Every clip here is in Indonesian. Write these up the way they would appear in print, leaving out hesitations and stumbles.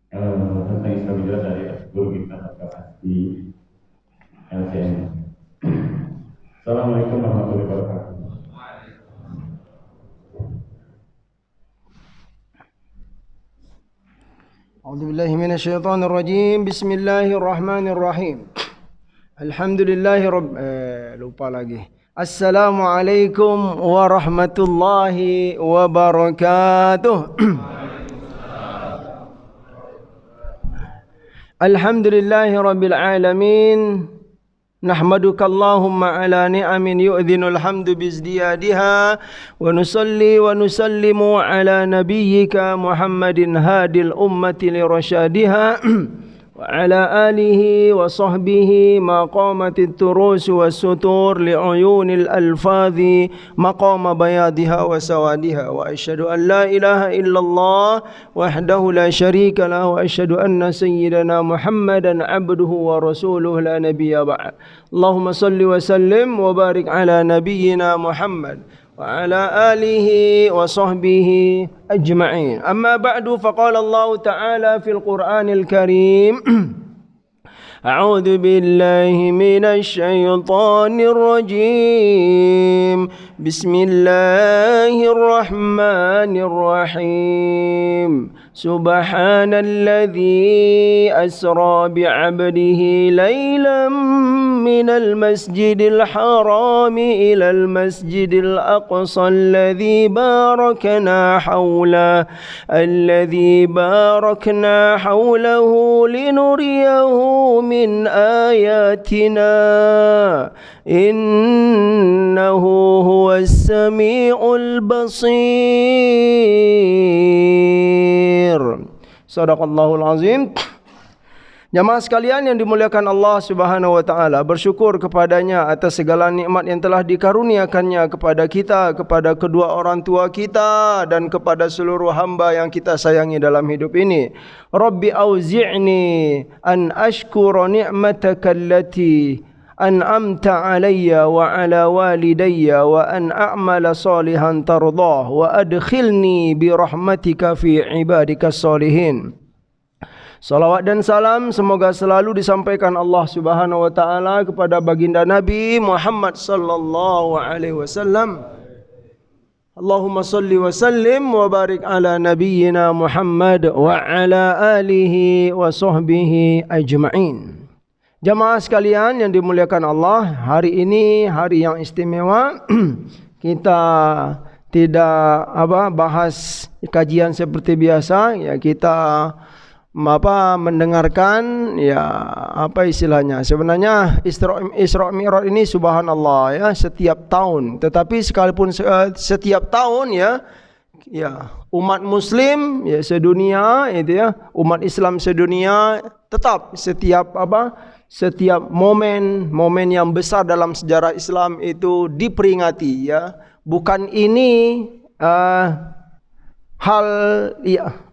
tentang Israiliyat dari guru kita di LCN. Assalamualaikum warahmatullahi wabarakatuh. A'udzubillahi minasyaitonirrajim. Bismillahirrahmanirrahim. Alhamdulillahi lupa lagi. Assalamualaikum warahmatullahi wabarakatuh. Alhamdulillahi rabbil alamin. Nahmaduka Allahumma ala ni'amin yu'dhinul hamdu bizdiyadiha wa nusalli wa nusallimu ala nabiyyika Muhammadin hadil ummati li rasyadiha wa ala alihi wa sahbihi maqamatit turus was sutur li uyunil alfadhi maqama bayadiha wa sawadiha wa asyhadu an la ilaha illallah wahdahu la syarika lah wa asyhadu anna sayyidana Muhammadan abduhu wa rasuluhu la nabiyya ba'd. Allahumma salli wa sallim wa barik ala nabiyyina Muhammad wa ala alihi wa sahbihi ajma'in. Amma ba'du, faqala Allah ta'ala fil Qur'anil Karim A'udzu billahi minasy syaithanir rajim. Bismillahirrahmanirrahim. Subhanalladzi asra bi'abdihi laylan minal masjidil harami ilal masjidil aqsa alladzi barakna hawlahu linuriyahu min ayatina innahu huwas sami'ul basir. Shadaqallahul azim. Jamaah sekalian yang dimuliakan Allah Subhanahu wa taala, bersyukur kepadanya atas segala nikmat yang telah dikaruniakannya kepada kita, kepada kedua orang tua kita dan kepada seluruh hamba yang kita sayangi dalam hidup ini. Rabbi auzi'ni an ashkura ni'mataka allati an'amta alayya wa ala walidayya wa an a'mala salihan tardah wa adkhilni bi rahmatika fi ibadikas salihin. Salawat dan salam semoga selalu disampaikan Allah Subhanahu wa taala kepada baginda Nabi Muhammad sallallahu alaihi wasallam. Allahumma salli wa sallim wa barik ala nabiyyina Muhammad wa ala alihi wa sahbihi ajma'in. Jamaah sekalian yang dimuliakan Allah, hari ini hari yang istimewa. Kita tidak bahas kajian seperti biasa, ya kita mendengarkan istilahnya. Sebenarnya Isra Mi'raj ini subhanallah ya setiap tahun, tetapi sekalipun setiap tahun ya umat muslim ya sedunia itu ya, umat Islam sedunia tetap setiap momen yang besar dalam sejarah Islam itu diperingati ya. Bukan ini hal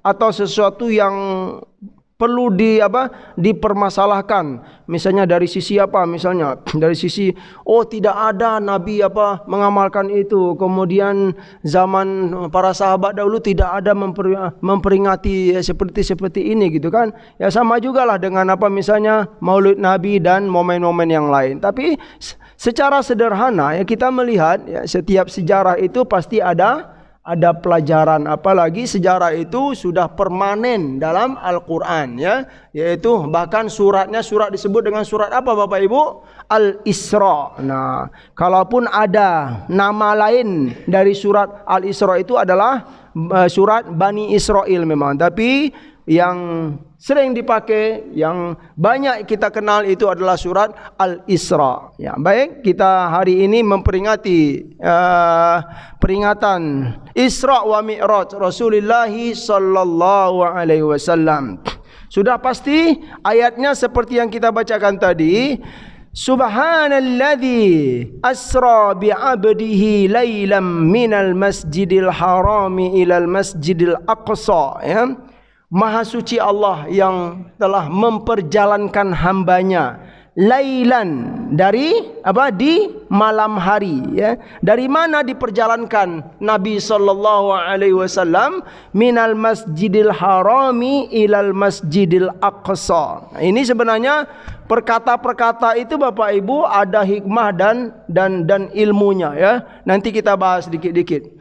atau sesuatu yang perlu dipermasalahkan. Misalnya dari sisi misalnya dari sisi tidak ada nabi mengamalkan itu. Kemudian zaman para sahabat dahulu tidak ada memperingati seperti ini gitu kan. Ya sama jugalah dengan misalnya Maulid Nabi dan momen-momen yang lain. Tapi secara sederhana ya kita melihat ya setiap sejarah itu pasti ada pelajaran, apalagi sejarah itu sudah permanen dalam Al-Quran ya, yaitu bahkan surat disebut dengan surat apa Bapak Ibu? Al-Isra. Nah, kalaupun ada nama lain dari surat Al-Isra itu adalah surat Bani Israel memang, tapi yang sering dipakai, yang banyak kita kenal itu adalah surat Al-Isra. Ya, baik, kita hari ini memperingati peringatan Isra wa Mi'raj Rasulullah sallallahu alaihi wasallam. Sudah pasti ayatnya seperti yang kita bacakan tadi. Subhanalladzi asra bi'abdihi laylan minal masjidil harami ilal masjidil aqsa ya. Maha suci Allah yang telah memperjalankan hambanya lailan, dari apa? Di malam hari, ya. Dari mana diperjalankan Nabi sallallahu alaihi wasallam? Minal masjidil harami ilal masjidil aqsa. Ini sebenarnya perkata-perkata itu Bapak Ibu ada hikmah dan ilmunya, ya. Nanti kita bahas dikit-dikit.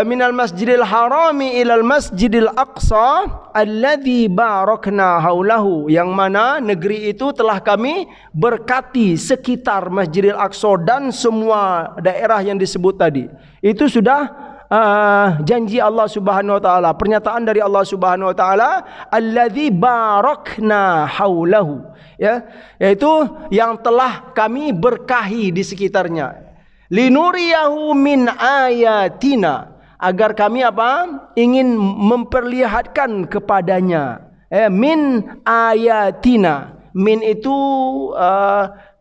Minal masjidil harami ilal masjidil aqsa alladzi barakna haulahu, yang mana negeri itu telah kami berkati sekitar Masjidil Aqsa dan semua daerah yang disebut tadi. Itu sudah janji Allah Subhanahu wa taala, pernyataan dari Allah Subhanahu wa taala, alladzi barakna haulahu, ya, yaitu yang telah kami berkahi di sekitarnya. Linuriyahu min ayatina, agar kami apa? Ingin memperlihatkan kepadanya. Min ayatina. Min itu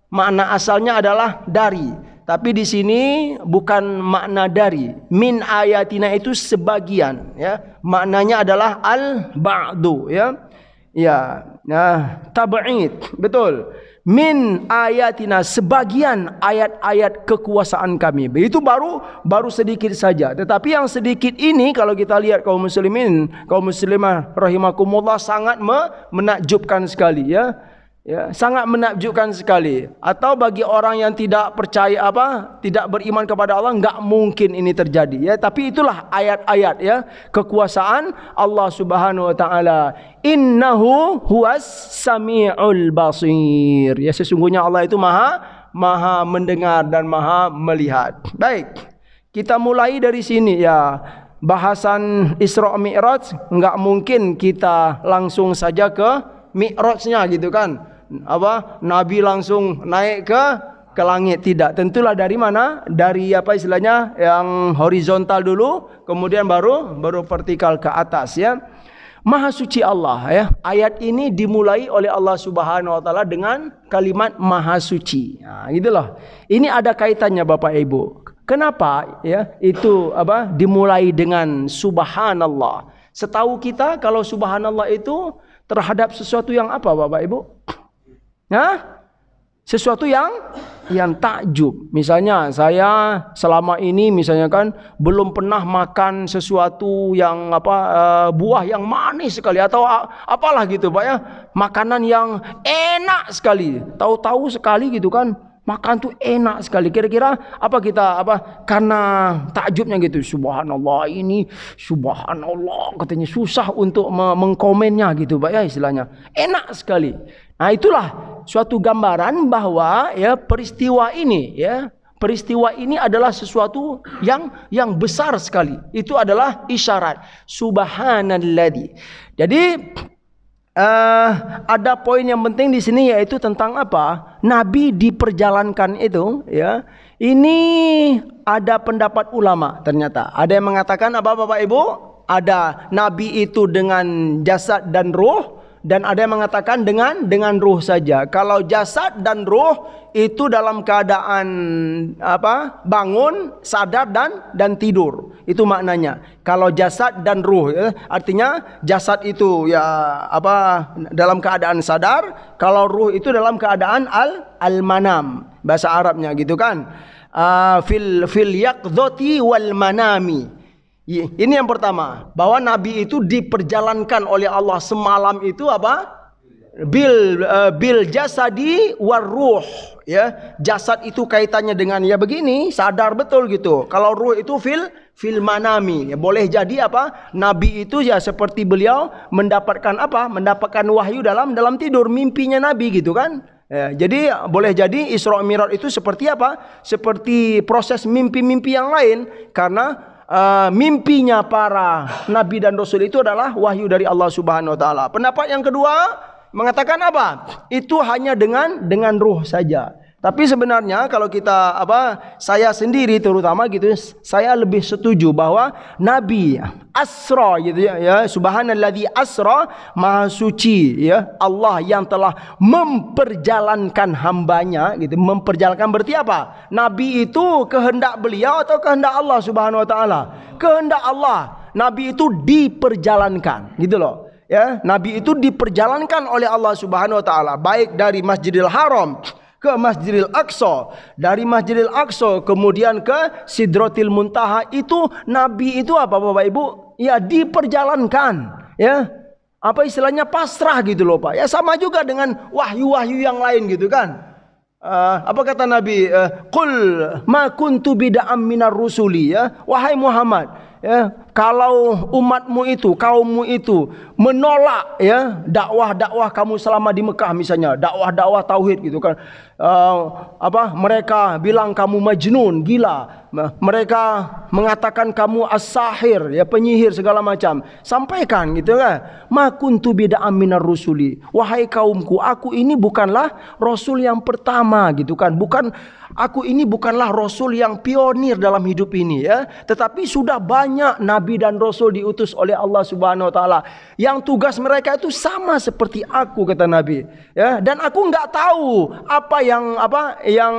makna asalnya adalah dari. Tapi di sini bukan makna dari. Min ayatina itu sebagian, ya. Maknanya adalah al-ba'du, ya. Ya, nah, tab'id, betul. Min ayatina, sebagian ayat-ayat kekuasaan kami. Itu baru sedikit saja. Tetapi yang sedikit ini kalau kita lihat kaum muslimin, kaum muslimah rahimakumullah, sangat menakjubkan sekali, ya. Ya, sangat menakjubkan sekali. Atau bagi orang yang tidak percaya tidak beriman kepada Allah, enggak mungkin ini terjadi, ya. Tapi itulah ayat-ayat, ya, kekuasaan Allah Subhanahu wa taala. Innahu huwas samiul basir. Ya, sesungguhnya Allah itu maha mendengar dan maha melihat. Baik. Kita mulai dari sini, ya. Bahasan Isra Mi'raj enggak mungkin kita langsung saja ke Mi'rajnya gitu kan. Nabi langsung naik ke langit, tidak. Tentulah dari mana? Dari istilahnya yang horizontal dulu, kemudian baru vertikal ke atas, ya. Maha suci Allah, ya. Ayat ini dimulai oleh Allah Subhanahu wa taala dengan kalimat maha suci. Nah, gitulah. Ini ada kaitannya Bapak Ibu. Kenapa, ya? Itu dimulai dengan subhanallah. Setahu kita kalau subhanallah itu terhadap sesuatu yang apa Bapak Ibu? Sesuatu yang takjub. Misalnya saya selama ini misalnya kan belum pernah makan sesuatu yang buah yang manis sekali atau apalah gitu Pak, ya. Makanan yang enak sekali. Tahu-tahu sekali gitu kan, makan tuh enak sekali. Kira-kira karena takjubnya gitu. Subhanallah, ini subhanallah, katanya susah untuk mengkomennya gitu Pak, ya, istilahnya. Enak sekali. Nah, itulah suatu gambaran bahwa, ya, peristiwa ini adalah sesuatu yang besar sekali. Itu adalah isyarat subhanalladzi. Jadi ada poin yang penting di sini, yaitu tentang Nabi diperjalankan itu, ya. Ini ada pendapat ulama ternyata. Ada yang mengatakan Bapak Ibu? Ada Nabi itu dengan jasad dan ruh, dan ada yang mengatakan dengan ruh saja. Kalau jasad dan ruh itu dalam keadaan bangun, sadar dan tidur. Itu maknanya. Kalau jasad dan ruh, ya, artinya jasad itu dalam keadaan sadar, kalau ruh itu dalam keadaan al-manam, bahasa Arabnya gitu kan. Fil yaqdhati wal manami. Ini yang pertama, bahwa Nabi itu diperjalankan oleh Allah semalam itu bil jasadi war ruh, ya. Jasad itu kaitannya dengan begini, sadar betul gitu. Kalau ruh itu fil manami, ya. Boleh jadi Nabi itu ya seperti beliau mendapatkan wahyu dalam tidur, mimpinya Nabi gitu kan. Ya, jadi boleh jadi Isra Mi'raj itu seperti seperti proses mimpi-mimpi yang lain, karena mimpinya para nabi dan rasul itu adalah wahyu dari Allah Subhanahu wa taala. Pendapat yang kedua mengatakan itu hanya dengan ruh saja. Tapi sebenarnya kalau kita saya sendiri terutama gitu, saya lebih setuju bahwa Nabi asra gitu, ya, subhanalladzi asra, maha suci, ya, Allah yang telah memperjalankan hambanya gitu. Memperjalankan berarti Nabi itu kehendak beliau atau kehendak Allah Subhanahu wa taala? Kehendak Allah. Nabi itu diperjalankan gitu loh. Ya, Nabi itu diperjalankan oleh Allah Subhanahu wa taala baik dari Masjidil Haram ke Masjidil Aqsa, dari Masjidil Aqsa kemudian ke Sidratil Muntaha. Itu Nabi itu apa Bapak Ibu? Ya, diperjalankan, ya. Apa istilahnya, pasrah gitu loh Pak. Ya sama juga dengan wahyu-wahyu yang lain gitu kan. Apa kata Nabi? Qul ma kuntu bid'am minar rusuli, ya. Wahai Muhammad, ya, kalau umatmu itu, kaummu itu menolak, ya, dakwah-dakwah kamu selama di Mekah misalnya, dakwah-dakwah tauhid gitu kan. Mereka bilang kamu majnun, gila. Mereka mengatakan kamu as-sahir, ya, penyihir segala macam. Sampaikan gitu kan. Ma kuntu bid'am minar rusuli. Wahai kaumku, aku ini bukanlah rasul yang pertama gitu kan. Aku ini bukanlah rasul yang pionir dalam hidup ini, ya. Tetapi sudah banyak nabi dan rasul diutus oleh Allah Subhanahu wa taala yang tugas mereka itu sama seperti aku, kata Nabi, ya. Dan aku enggak tahu apa yang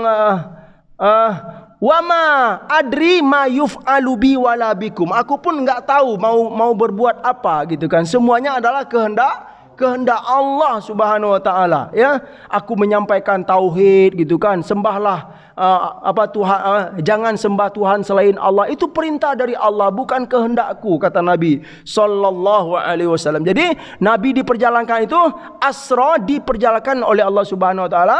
wama adri ma yuf'alu bi wala bikum. Aku pun enggak tahu mau berbuat apa gitu kan. Semuanya adalah kehendak Allah Subhanahu wa taala, ya. Aku menyampaikan tauhid gitu kan. Sembahlah Tuhan, jangan sembah Tuhan selain Allah. Itu perintah dari Allah, bukan kehendakku, kata Nabi sallallahu alaihi wasallam. Jadi Nabi diperjalankan itu asra, diperjalankan oleh Allah Subhanahu wa taala.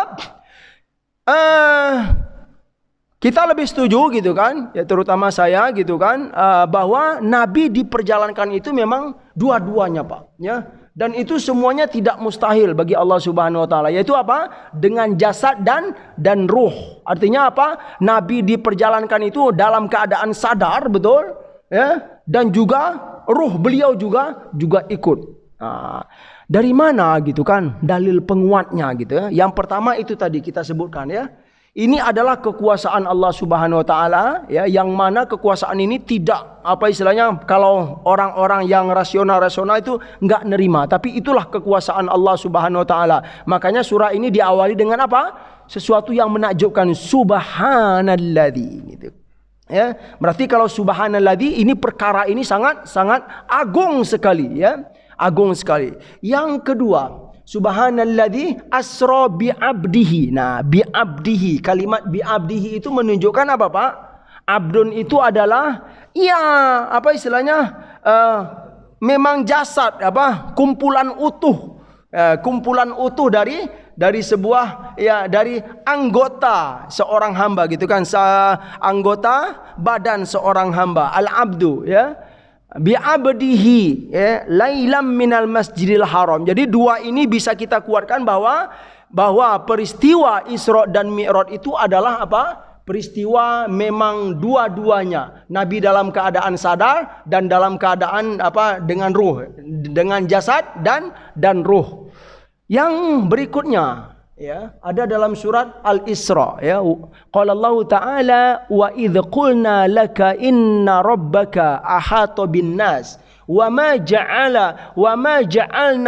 Kita lebih setuju gitu kan, ya, terutama saya gitu kan, bahwa Nabi diperjalankan itu memang dua-duanya Pak, ya. Dan itu semuanya tidak mustahil bagi Allah Subhanahu wa taala, yaitu apa? Dengan jasad dan ruh. Artinya apa? Nabi diperjalankan itu dalam keadaan sadar, betul, ya, dan juga ruh beliau juga ikut. Dari mana gitu kan dalil penguatnya gitu, ya? Yang pertama itu tadi kita sebutkan, ya. Ini adalah kekuasaan Allah Subhanahu wa taala, ya, yang mana kekuasaan ini tidak, apa istilahnya, kalau orang-orang yang rasional itu enggak nerima, tapi itulah kekuasaan Allah Subhanahu wa taala. Makanya surah ini diawali dengan apa? Sesuatu yang menakjubkan, subhanalladzi gitu. Ya, berarti kalau subhanalladzi ini, perkara ini sangat agung sekali, ya. Agung sekali. Yang kedua, subhanalladzi asra bi'abdihi. Nah, bi'abdihi, kalimat bi'abdihi itu menunjukkan apa Pak? Abdun itu adalah, ya, apa istilahnya, memang jasad, kumpulan utuh, kumpulan utuh dari sebuah, ya, dari anggota seorang hamba gitu kan, anggota badan seorang hamba, al-abdu, ya. Bi'abdihi, ya, lailam minal masjidil haram. Jadi dua ini bisa kita kuatkan bahwa peristiwa Isra dan Mi'raj itu adalah apa? Peristiwa memang dua-duanya. Nabi dalam keadaan sadar dan dalam keadaan dengan ruh, dengan jasad dan ruh. Yang berikutnya, ya, ada dalam surat Al-Isra, ya. Qala Allah Ta'ala wa idh qulna laka inna rabbaka ahata bin nas wa ma ja'alna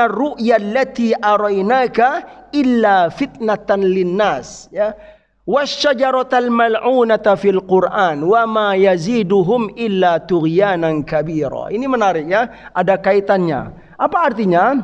ar-ru'ya allati araynaka illa fitnatan linnas, ya. Wasyajaratal mal'unata fil Qur'an wa ma yaziduhum illa tughyanan kabira. Ini menarik, ya, ada kaitannya. Apa artinya?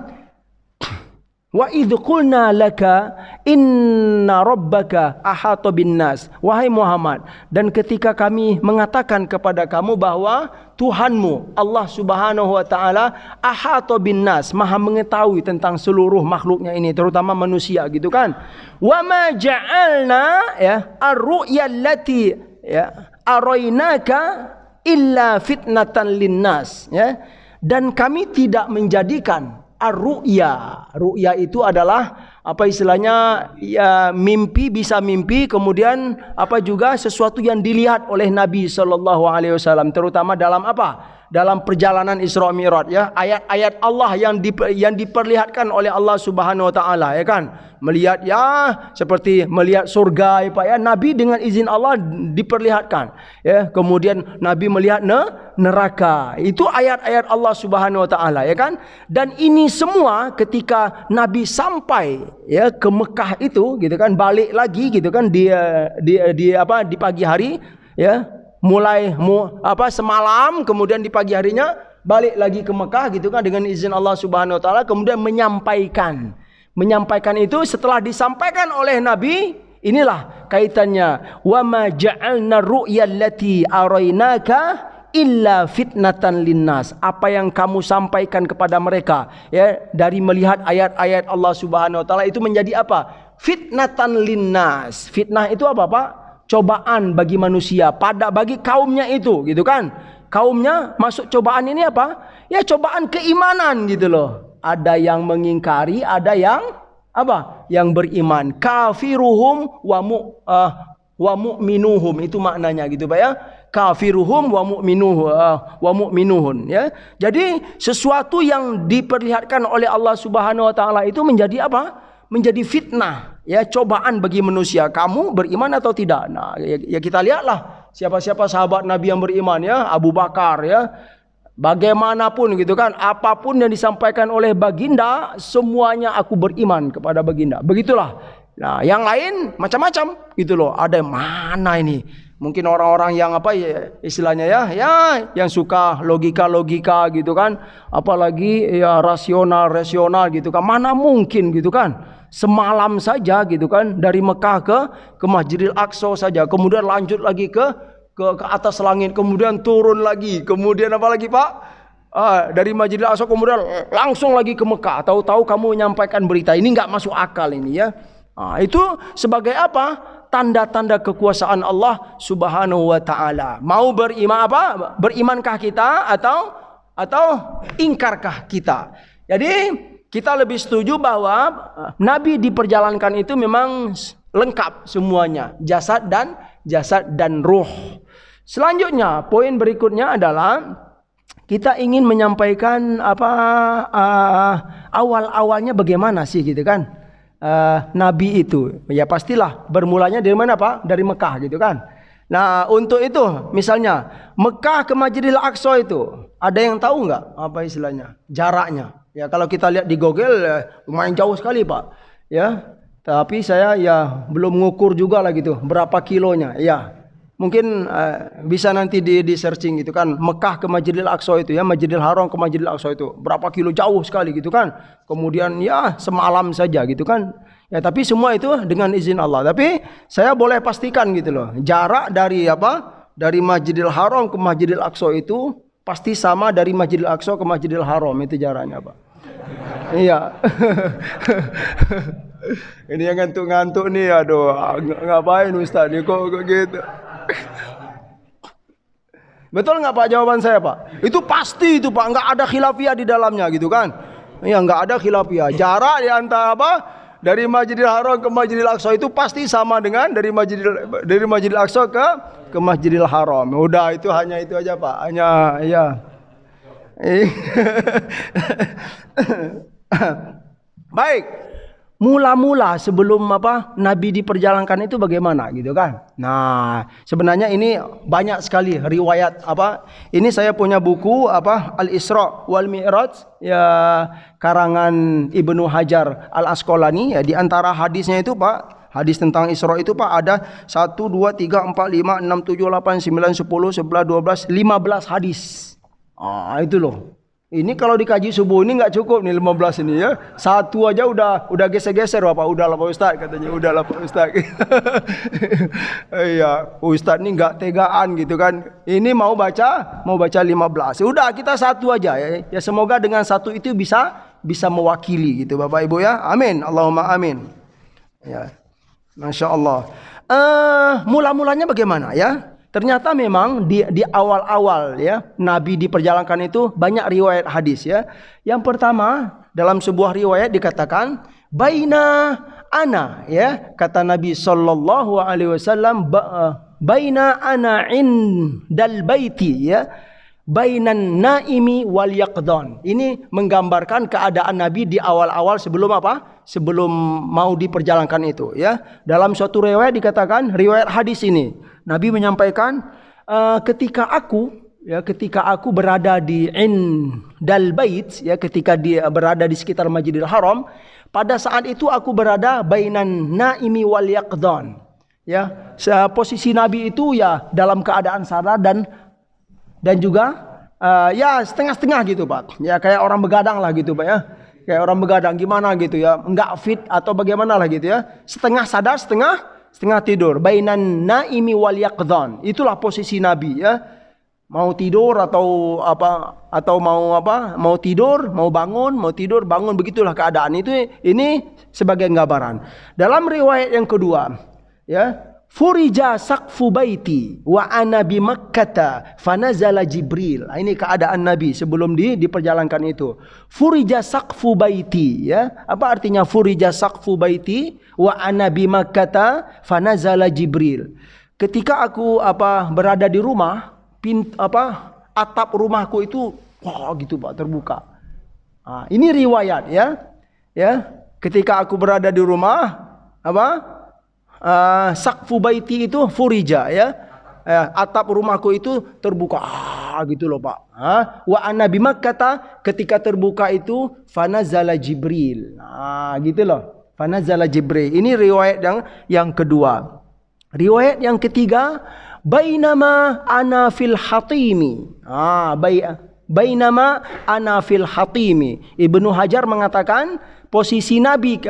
Wa idh qulna laka inna rabbaka ahata bin nas. Wahai Muhammad, dan ketika kami mengatakan kepada kamu bahwa Tuhanmu Allah Subhanahu wa taala ahata bin nas, maha mengetahui tentang seluruh makhluknya ini, terutama manusia gitu kan. Wa ma ja'alna, ya, ar-ru'ya allati, ya, araynaka illa fitnatan linnas, ya. Dan kami tidak menjadikan ar-ru'ya. Ru'ya itu adalah apa istilahnya, ya, mimpi, bisa mimpi, kemudian juga sesuatu yang dilihat oleh Nabi sallallahu alaihi wasallam, terutama dalam dalam perjalanan Isra Mi'raj, ya. Ayat-ayat Allah yang diperlihatkan oleh Allah Subhanahu wa taala, ya kan. Melihat, ya, seperti melihat surga, ya Pak, ya. Nabi dengan izin Allah diperlihatkan, ya. Kemudian Nabi melihat neraka. Itu ayat-ayat Allah Subhanahu wa taala, ya kan. Dan ini semua ketika Nabi sampai, ya, ke Mekah itu gitu kan, balik lagi gitu kan, di pagi hari, ya. Mulai semalam, kemudian di pagi harinya balik lagi ke Mekah gitu kan dengan izin Allah Subhanahu wa taala, kemudian menyampaikan itu setelah disampaikan oleh Nabi. Inilah kaitannya, wa ma ja'alna ru'ya allati arainaka illa fitnatan linnas. Apa yang kamu sampaikan kepada mereka ya dari melihat ayat-ayat Allah Subhanahu wa taala itu menjadi apa? Fitnatan linnas. Fitnah itu apa, Pak? Cobaan bagi manusia, bagi kaumnya itu gitu kan. Kaumnya masuk cobaan ini apa? Ya cobaan keimanan gitu loh. Ada yang mengingkari, ada yang apa? Yang beriman. Kafiruhum wa mu'minuhum, itu maknanya gitu Pak ya. Kafiruhum wa mu'minuhun ya. Jadi sesuatu yang diperlihatkan oleh Allah Subhanahu wa taala itu menjadi apa? Menjadi fitnah ya, cobaan bagi manusia. Kamu beriman atau tidak? Nah, ya kita lihatlah siapa-siapa sahabat Nabi yang beriman ya. Abu Bakar ya. Bagaimanapun gitu kan, apapun yang disampaikan oleh baginda, semuanya aku beriman kepada baginda. Begitulah. Nah, yang lain macam-macam gitu loh. Ada yang mana ini? Mungkin orang-orang yang apa ya istilahnya ya yang suka logika gitu kan, apalagi ya rasional gitu kan. Mana mungkin gitu kan? Semalam saja gitu kan dari Mekah ke Masjidil Aqsa saja, kemudian lanjut lagi ke atas langit, kemudian turun lagi, kemudian apa lagi Pak? Dari Masjidil Aqsa kemudian langsung lagi ke Mekah. Tahu-tahu kamu menyampaikan berita ini nggak masuk akal ini ya. Itu sebagai apa? Tanda-tanda kekuasaan Allah Subhanahu wa taala. Mau beriman apa? Berimankah kita atau ingkarkah kita? Jadi kita lebih setuju bahwa Nabi diperjalankan itu memang lengkap semuanya, jasad dan ruh. Selanjutnya, poin berikutnya adalah kita ingin menyampaikan apa awal-awalnya bagaimana sih gitu kan. Nabi itu ya pastilah bermulanya dari mana Pak? Dari Mekah gitu kan. Nah, untuk itu misalnya Mekah ke Masjidil Aqsa itu ada yang tahu nggak apa istilahnya? Jaraknya. Ya kalau kita lihat di Google lumayan jauh sekali Pak. Ya. Tapi saya ya belum ngukur juga lah gitu berapa kilonya. Ya. Mungkin bisa nanti di searching gitu kan, Mekah ke Masjidil Aqsa itu ya, Masjidil Haram ke Masjidil Aqsa itu berapa kilo, jauh sekali gitu kan. Kemudian ya semalam saja gitu kan. Ya tapi semua itu dengan izin Allah. Tapi saya boleh pastikan gitu loh, jarak dari apa? Dari Masjidil Haram ke Masjidil Aqsa itu pasti sama dari Masjidil Aqsa ke Masjidil Haram, itu jaraknya Pak. Iya. Ini yang ngantuk-ngantuk nih, aduh ngapain Ustaz nih kok gitu. Betul nggak Pak jawaban saya Pak? Itu pasti itu Pak, nggak ada khilafiyah di dalamnya gitu kan? Ya nggak ada khilafiyah. Jarak di antara apa? Dari Masjidil Haram ke Masjidil Aqsa itu pasti sama dengan dari Masjidil Aqsa ke Masjidil Haram. Udah itu hanya itu aja Pak. Hanya ya. Baik. Mula-mula sebelum apa Nabi diperjalankan itu bagaimana gitu kan. Nah, sebenarnya ini banyak sekali riwayat apa. Ini saya punya buku apa Al-Isra wal Mi'raj ya karangan Ibnu Hajar Al-Asqalani ya, di antara hadisnya itu Pak, hadis tentang Isra itu Pak ada 1 2 3 4 5 6 7 8 9 10 11 12 15 hadis. Itu loh. Ini kalau dikaji subuh ini nggak cukup nih 15 ini ya. Satu aja udah geser-geser Bapak. Udahlah Pak Ustaz katanya. Udahlah Pak Ustaz. Iya, Ustaz ini nggak tegaan gitu kan. Ini mau baca 15. Udah kita satu aja ya. Ya semoga dengan satu itu bisa mewakili gitu Bapak Ibu ya. Amin. Allahumma amin. Ya. Masya Allah. Mula-mulanya bagaimana ya? Ternyata memang di awal-awal ya Nabi diperjalankan itu banyak riwayat hadis ya. Yang pertama dalam sebuah riwayat dikatakan baina ana ya, kata Nabi sallallahu alaihi wasallam baina ana indal baiti ya bainan naimi wal yaqdan. Ini menggambarkan keadaan Nabi di awal-awal sebelum apa? Sebelum mau diperjalankan itu ya. Dalam suatu riwayat dikatakan, riwayat hadis ini Nabi menyampaikan ketika aku berada di indal bait ya, ketika dia berada di sekitar Masjidil Haram, pada saat itu aku berada bainan naimi wal yaqdan. Ya, posisi Nabi itu ya dalam keadaan sadar dan juga ya setengah-setengah gitu Pak. Ya kayak orang begadang lah gitu Pak ya. Kayak orang begadang gimana gitu ya. Enggak fit atau bagaimana lah gitu ya. Setengah sadar, setengah tidur. Bainan naimi wal yaqdhan. Itulah posisi Nabi ya. Mau tidur atau mau tidur, mau bangun, mau tidur, bangun, begitulah keadaan itu. Ini sebagai gambaran. Dalam riwayat yang kedua, ya, furija saqfu baiti wa ana bi Makkah fanazala Jibril. Ini keadaan Nabi sebelum diperjalankan itu. Furija saqfu baiti, ya. Apa artinya furija saqfu baiti wa ana bi Makkah fanazala Jibril? Ketika aku berada di rumah, atap rumahku itu gitu Pak, terbuka. Ini riwayat ya. Ketika aku berada di rumah, saqfu baiti itu furija ya. Atap rumahku itu terbuka gitu loh Pak. Wa ana bi Makkah, ketika terbuka itu fanazala Jibril. Gitu loh. Fanazala Jibril. Ini riwayat yang kedua. Riwayat yang ketiga, bainama ana fil hatimi. Bainama ana fil hatimi. Ibnu Hajar mengatakan posisi Nabi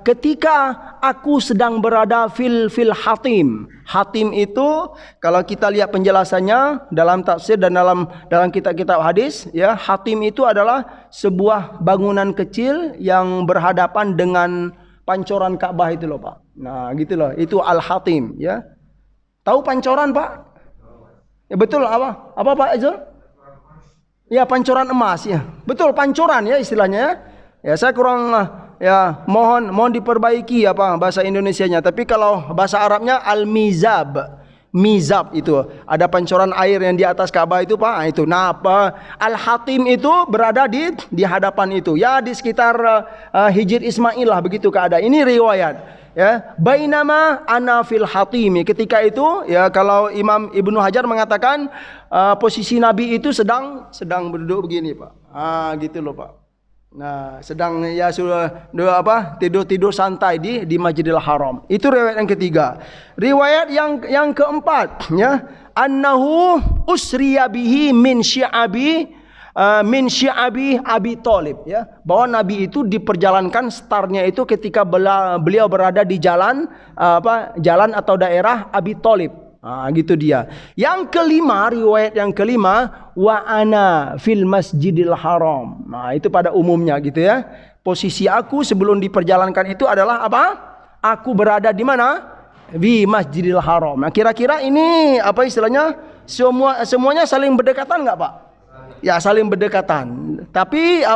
ketika aku sedang berada fil hatim. Hatim itu kalau kita lihat penjelasannya dalam tafsir dan dalam kitab-kitab hadis ya, hatim itu adalah sebuah bangunan kecil yang berhadapan dengan pancoran Ka'bah itu loh Pak. Nah, gitu loh. Itu al-hatim ya. Tahu pancoran Pak? Ya betul apa Pak Azul? Ya pancoran emas ya. Betul pancoran ya istilahnya. Ya saya kurang ya mohon diperbaiki bahasa Indonesianya. Tapi kalau bahasa Arabnya al-mizab. Mizab itu ada pancoran air yang di atas Ka'bah itu Pak. Itu. Nah, al-hatim itu berada di hadapan itu. Ya di sekitar Hijr Ismail lah begitu keadaan. Ini riwayat. Ya, bainama ana fil hatimi. Ketika itu ya kalau Imam Ibnu Hajar mengatakan posisi Nabi itu sedang berduduk begini Pak. Gitu loh Pak. Nah, sedang ya sudah tidur santai di Masjidil Haram. Itu riwayat yang ketiga. Riwayat yang keempat ya, annahu usriya bihi min syi'abi Abi Thalib ya, bahwa Nabi itu diperjalankan startnya itu ketika beliau berada di jalan atau daerah Abi Thalib. Gitu dia. Yang kelima, riwayat yang kelima, wa ana fil Masjidil Haram. Nah, itu pada umumnya gitu ya. Posisi aku sebelum diperjalankan itu adalah apa? Aku berada di mana? Di Masjidil Haram. Nah, kira-kira ini apa istilahnya? Semuanya saling berdekatan enggak, Pak? Ya, saling berdekatan. Tapi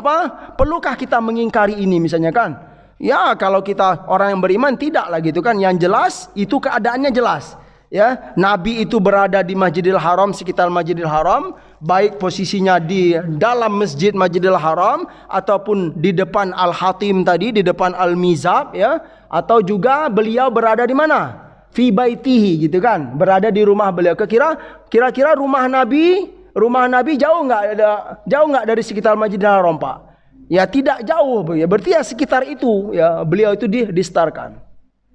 perlukah kita mengingkari ini misalnya kan? Ya, kalau kita orang yang beriman tidaklah gitu kan. Yang jelas itu keadaannya jelas. Ya, Nabi itu berada di Masjidil Haram, sekitar Masjidil Haram, baik posisinya di dalam masjid Masjidil Haram ataupun di depan Al-Hatim tadi, di depan Al-Mizab ya, atau juga beliau berada di mana? Fi baitihi gitu kan, berada di rumah beliau. Kira-kira rumah Nabi jauh enggak dari sekitar Masjidil Haram, Pak? Ya tidak jauh ya, berarti ya sekitar itu ya beliau itu distarkan.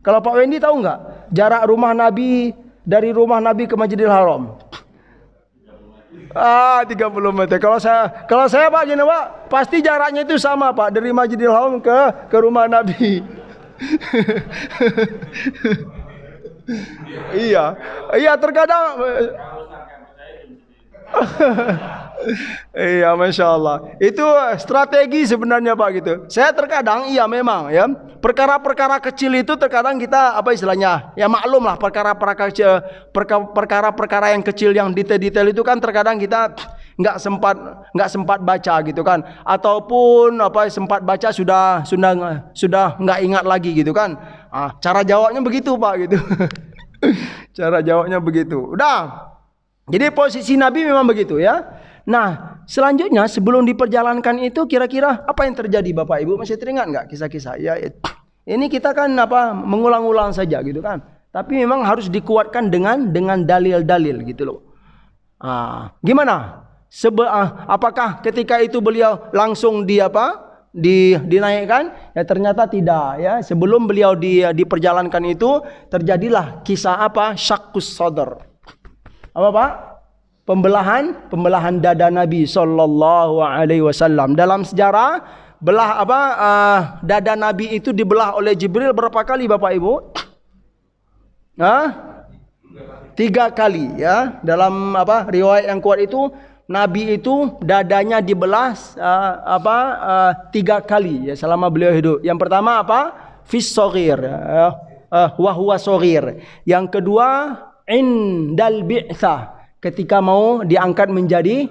Kalau Pak Wendy tahu nggak jarak rumah Nabi dari rumah Nabi ke Masjidil Haram? 30 meter. Kalau saya Pak gini Pak, pasti jaraknya itu sama Pak, dari Masjidil Haram ke rumah Nabi. Iya terkadang. Iya, Masya Allah. Itu strategi sebenarnya Pak gitu. Saya terkadang iya memang ya, perkara-perkara kecil itu terkadang kita ya maklum lah, perkara-perkara yang kecil yang detail-detail itu kan terkadang kita nggak sempat baca gitu kan, ataupun sempat baca sudah nggak ingat lagi gitu kan. Cara jawabnya begitu Pak gitu. Cara jawabnya begitu. Udah. Jadi posisi Nabi memang begitu ya. Nah, selanjutnya sebelum diperjalankan itu kira-kira apa yang terjadi Bapak Ibu? Masih teringat nggak kisah-kisah? Ya, ini kita kan mengulang-ulang saja gitu kan. Tapi memang harus dikuatkan dengan dalil-dalil gitu loh. Gimana? Apakah ketika itu beliau langsung dinaikkan? Ya ternyata tidak ya. Sebelum beliau diperjalankan itu terjadilah kisah syaqqus sadr. Apa Pak? pembelahan dada Nabi sallallahu alaihi wasallam. Dalam sejarah belah dada Nabi itu dibelah oleh Jibril berapa kali Bapak Ibu? 3 kali ya. Dalam riwayat yang kuat itu Nabi itu dadanya dibelah 3 kali ya selama beliau hidup. Yang pertama fis shaghir, wa huwa shaghir. Yang kedua indal bi'tsah, ketika mau diangkat menjadi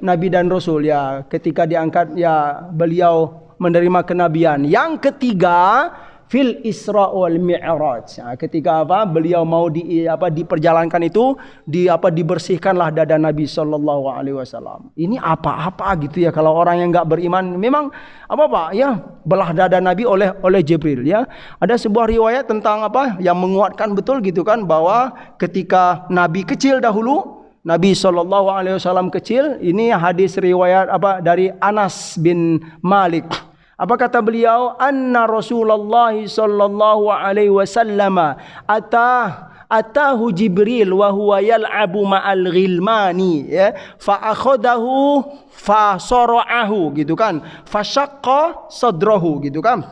nabi dan rasul ya. Ketika diangkat ya beliau menerima kenabian. Yang ketiga fil Isra wal Mi'raj. Ketika beliau mau diperjalankan itu dibersihkanlah dada Nabi sallallahu alaihi wasallam. Ini apa gitu ya kalau orang yang enggak beriman memang ya belah dada Nabi oleh Jibril ya. Ada sebuah riwayat tentang yang menguatkan betul gitu kan bahwa ketika Nabi kecil dahulu, Nabi sallallahu alaihi wasallam kecil, ini hadis riwayat dari Anas bin Malik. Apa kata beliau? Anna Rasulullah sallallahu alaihi wasallam atahu Jibril wa huwa yal'abu ma'al ghilmani ya, fa akhadahu fa sara'ahu gitu kan, fa syaqqa sadrahu gitu kan.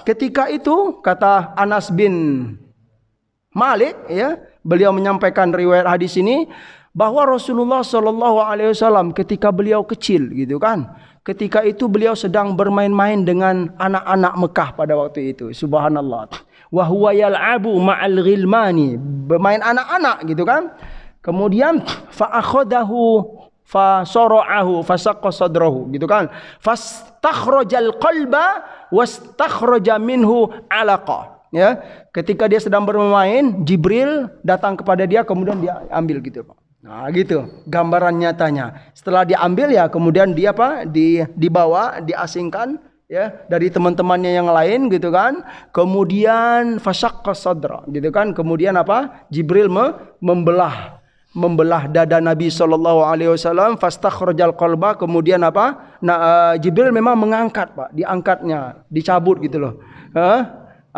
Ketika itu kata Anas bin Malik ya, beliau menyampaikan riwayat hadis ini bahwa Rasulullah sallallahu alaihi wasallam ketika beliau kecil gitu kan, ketika itu beliau sedang bermain-main dengan anak-anak Mekah pada waktu itu. Subhanallah. Wa huwa yal'abu ma'al ghilmani, bermain anak-anak gitu kan. Kemudian fa akhadahu fa sara'ahu fa saqqa sadrahu gitu kan. Fastakhrajal qalba wastakhraja minhu 'alaqa. Ya, ketika dia sedang bermain, Jibril datang kepada dia kemudian dia ambil gitu, Pak. Nah gitu gambaran nyatanya. Setelah diambil ya kemudian dia dibawa, diasingkan ya dari teman-temannya yang lain gitu kan. Kemudian fasyaqqa sadra gitu kan. Kemudian Jibril membelah dada Nabi sallallahu alaihi wasallam, fastakhrajal qalba. Kemudian Jibril memang mengangkat, Pak, diangkatnya, dicabut gitu loh.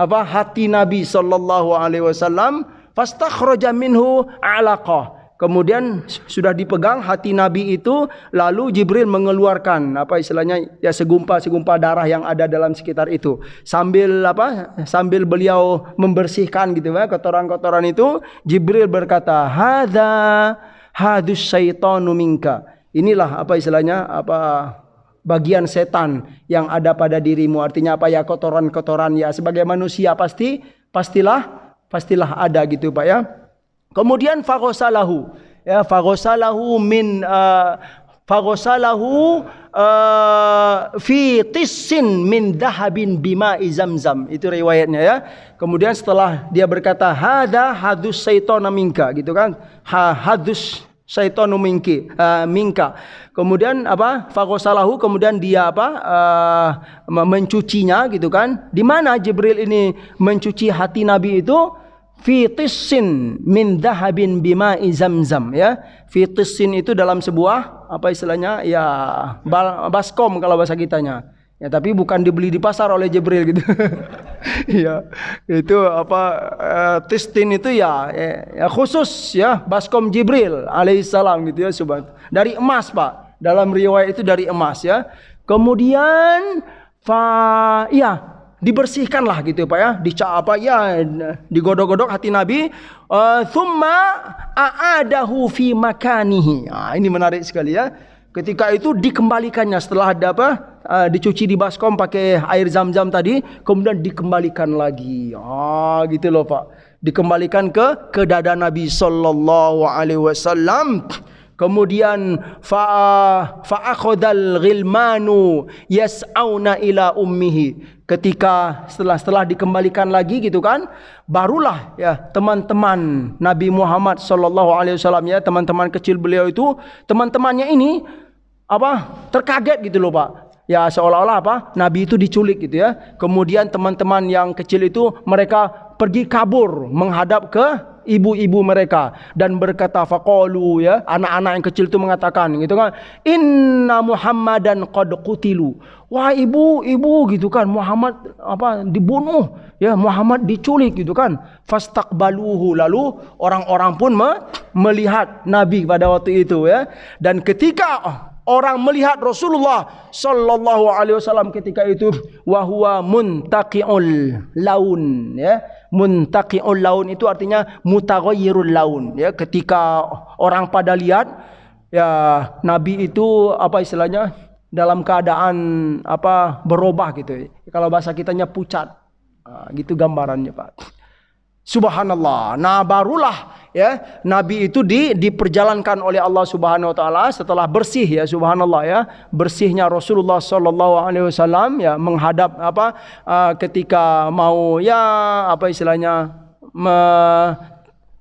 Hati Nabi sallallahu alaihi wasallam, fastakhraja minhu 'alaqah. Kemudian sudah dipegang hati Nabi itu, lalu Jibril mengeluarkan istilahnya ya segumpal darah yang ada dalam sekitar itu. Sambil beliau membersihkan gitu ya kotoran-kotoran itu, Jibril berkata, hadus syaitanu minka. Inilah istilahnya bagian setan yang ada pada dirimu. Artinya ya kotoran-kotoran ya sebagai manusia pastilah ada gitu Pak ya. Kemudian fagosalahu fi tissin min dahabin bima'i zamzam. Itu riwayatnya ya. Kemudian setelah dia berkata hadus syaitana minka gitu kan. Hadus syaitanu minka. Kemudian fagosalahu, kemudian dia mencucinya gitu kan. Di mana Jibril ini mencuci hati Nabi itu? Fi tissin min dahabin bima'i zamzam ya. Fi tissin itu dalam sebuah istilahnya ya baskom kalau bahasa kitanya. Ya tapi bukan dibeli di pasar oleh Jibril gitu. Ya, itu tistin itu ya khusus ya baskom Jibril alaihissalam gitu ya dari emas, Pak. Dalam riwayat itu dari emas ya. Kemudian dibersihkanlah gitu Pak ya, digodok-godok hati Nabi. Thumma a'adahu fi makanihi. Ini menarik sekali ya. Ketika itu dikembalikannya setelah dicuci di baskom pakai air zam-zam tadi, kemudian dikembalikan lagi. Gitu loh Pak. Dikembalikan ke dada Nabi sallallahu alaihi wasallam. Kemudian fa'akhadhal ghilmanu yas'auna ila ummihi. Ketika setelah dikembalikan lagi gitu kan, barulah ya teman-teman Nabi Muhammad sallallahu alaihi wasallam ya, teman-teman kecil beliau itu, teman-temannya ini terkaget gitu loh Pak. Ya seolah-olah Nabi itu diculik gitu ya. Kemudian teman-teman yang kecil itu mereka pergi kabur menghadap ke ibu-ibu mereka dan berkata faqalu, ya, anak-anak yang kecil itu mengatakan gitu kan, inna Muhammadan qad qutilu. Wah, ibu gitu kan, Muhammad dibunuh, ya, Muhammad diculik gitu kan. Fastaqbaluhu, lalu orang-orang pun melihat Nabi pada waktu itu, ya. Dan ketika orang melihat Rasulullah sallallahu alaihi wasallam ketika itu, wa huwa muntaqiul laun, ya. Muntaqiul laun itu artinya mutaghayyirul laun, ya. Ketika orang pada lihat, ya, Nabi itu istilahnya dalam keadaan berubah gitu. Kalau bahasa kitanya pucat. Gitu gambarannya, Pak. Subhanallah. Nah, barulah, ya, Nabi itu diperjalankan oleh Allah Subhanahu wa taala setelah bersih, ya, subhanallah, ya, bersihnya Rasulullah sallallahu alaihi wasallam, ya, menghadap ketika mau, ya, istilahnya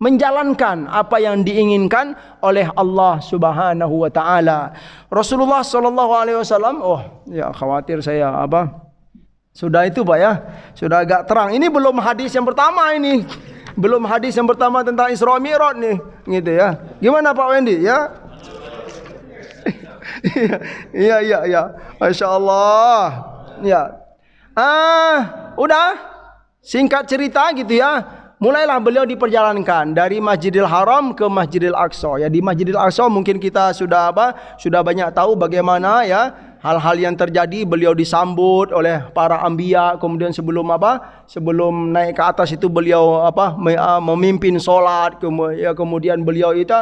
menjalankan apa yang diinginkan oleh Allah Subhanahu wa taala. Rasulullah sallallahu alaihi wasallam, ya, khawatir saya sudah itu, Pak, ya. Sudah agak terang. Ini belum hadis yang pertama ini. Belum hadis yang pertama tentang Isra Mi'raj nih, gitu, ya. Gimana Pak Wendy, ya? Iya. Masya Allah. Ya. Udah. Singkat cerita gitu, ya. Mulailah beliau diperjalankan dari Masjidil Haram ke Masjidil Aqsa. Ya, di Masjidil Aqsa mungkin kita sudah banyak tahu bagaimana, ya, hal-hal yang terjadi. Beliau disambut oleh para anbiya, kemudian sebelum naik ke atas itu beliau memimpin salat, kemudian beliau itu,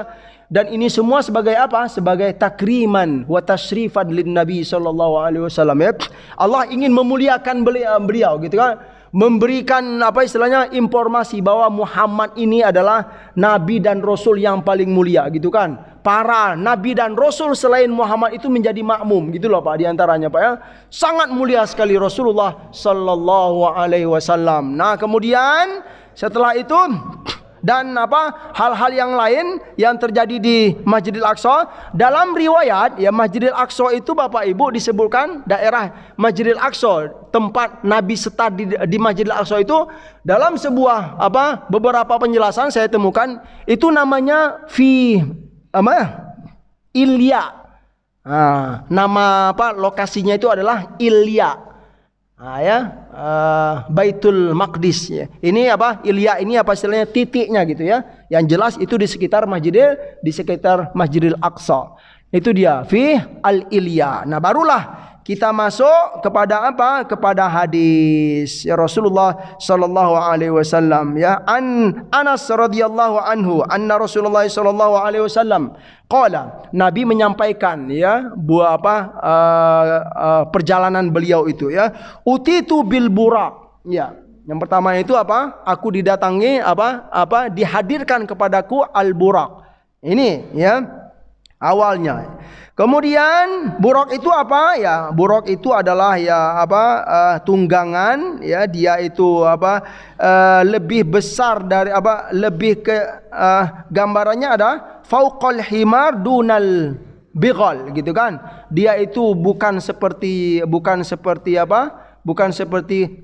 dan ini semua sebagai sebagai takriman wa tasyrifan lin Nabi sallallahu alaihi wasallam, ya. Allah ingin memuliakan beliau gitu kan. Memberikan istilahnya informasi bahwa Muhammad ini adalah nabi dan rasul yang paling mulia gitu kan. Para nabi dan rasul selain Muhammad itu menjadi makmum gitu loh, Pak, diantaranya, Pak, ya. Sangat mulia sekali Rasulullah sallallahu alaihi wasallam. Nah, kemudian setelah itu dan hal-hal yang lain yang terjadi di Masjidil Aqsa. Dalam riwayat, ya, Masjidil Aqsa itu Bapak Ibu disebutkan daerah Masjidil Aqsa, tempat Nabi setar di Masjidil Aqsa itu, dalam sebuah beberapa penjelasan saya temukan itu namanya Ilya. Nama lokasinya itu adalah Ilya. Baitul Maqdis, ya. Ini Ilya ini istilahnya titiknya gitu, ya. Yang jelas itu di sekitar Masjidil Aqsa. Itu dia fi al-Ilya. Nah, barulah kita masuk kepada kepada hadis, ya, Rasulullah sallallahu alaihi wasallam, ya. Anas radhiyallahu anhu anna Rasulullah sallallahu alaihi wasallam qala, Nabi menyampaikan, ya, perjalanan beliau itu, ya. Utitu bil buraq, ya. Yang pertama itu aku didatangi dihadirkan kepadaku al buraq. Ini, ya, awalnya. Kemudian buraq itu ya, buraq itu adalah, ya, tunggangan, ya. Dia itu lebih besar dari lebih ke gambarannya ada fauqal himar dunal bighal gitu kan. Dia itu bukan seperti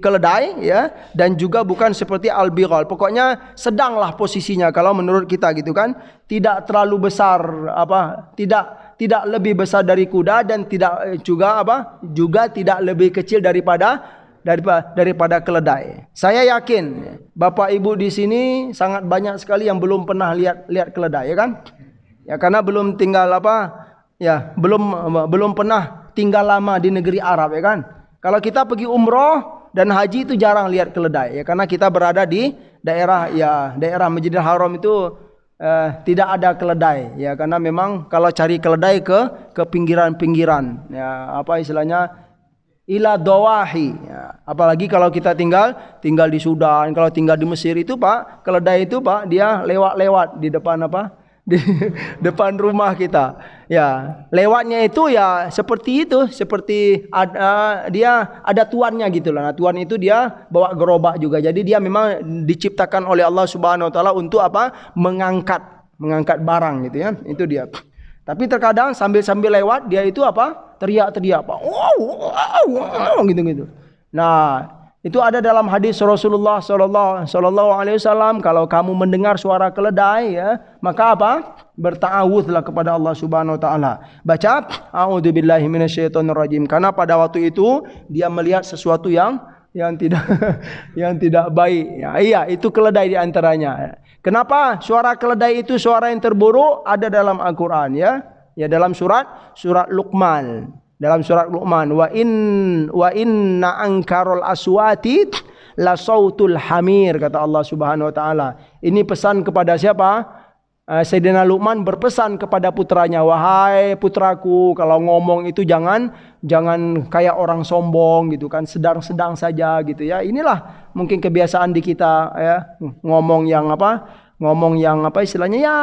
keledai, ya, dan juga bukan seperti al-bighal. Pokoknya sedanglah posisinya kalau menurut kita gitu kan. Tidak terlalu besar, tidak lebih besar dari kuda, dan tidak juga tidak lebih kecil daripada keledai. Saya yakin Bapak Ibu di sini sangat banyak sekali yang belum pernah lihat keledai, ya kan? Ya, karena belum tinggal belum pernah tinggal lama di negeri Arab, ya kan? Kalau kita pergi umroh dan haji itu jarang lihat keledai, ya, karena kita berada di daerah Masjidil Haram itu tidak ada keledai, ya, karena memang kalau cari keledai ke pinggiran-pinggiran, ya, istilahnya ila dawahi, ya. Apalagi kalau kita tinggal di Sudan, kalau tinggal di Mesir itu, Pak, keledai itu, Pak, dia lewat di depan di depan rumah kita, ya. Lewatnya itu, ya, seperti dia ada tuannya gitu lah. Nah, tuan itu dia bawa gerobak juga. Jadi dia memang diciptakan oleh Allah Subhanahu wa taala untuk mengangkat barang gitu, ya. Itu dia. Tapi terkadang sambil lewat dia itu teriak-teriak, Pak. Wow, gitu. Nah, Itu ada dalam hadis Rasulullah sallallahu alaihi wasallam, kalau kamu mendengar suara keledai ya, maka apa? Berta'awudzulah kepada Allah Subhanahu wa taala. Baca a'udzubillahi minasyaitonirrajim, karena pada waktu itu dia melihat sesuatu yang tidak yang tidak baik. Ya, iya, itu keledai di antaranya. Kenapa suara keledai itu suara yang terburuk? Ada dalam Al-Qur'an ya. Ya dalam surat Luqman. Dalam surat Luqman, wa inna ankarul aswati la sautul hamir, kata Allah Subhanahu wa taala. Ini pesan kepada siapa? Sayyidina Luqman berpesan kepada putranya, wahai putraku, kalau ngomong itu jangan kayak orang sombong gitu kan, sedang-sedang saja gitu ya. Inilah mungkin kebiasaan di kita ya, ngomong yang apa istilahnya ya,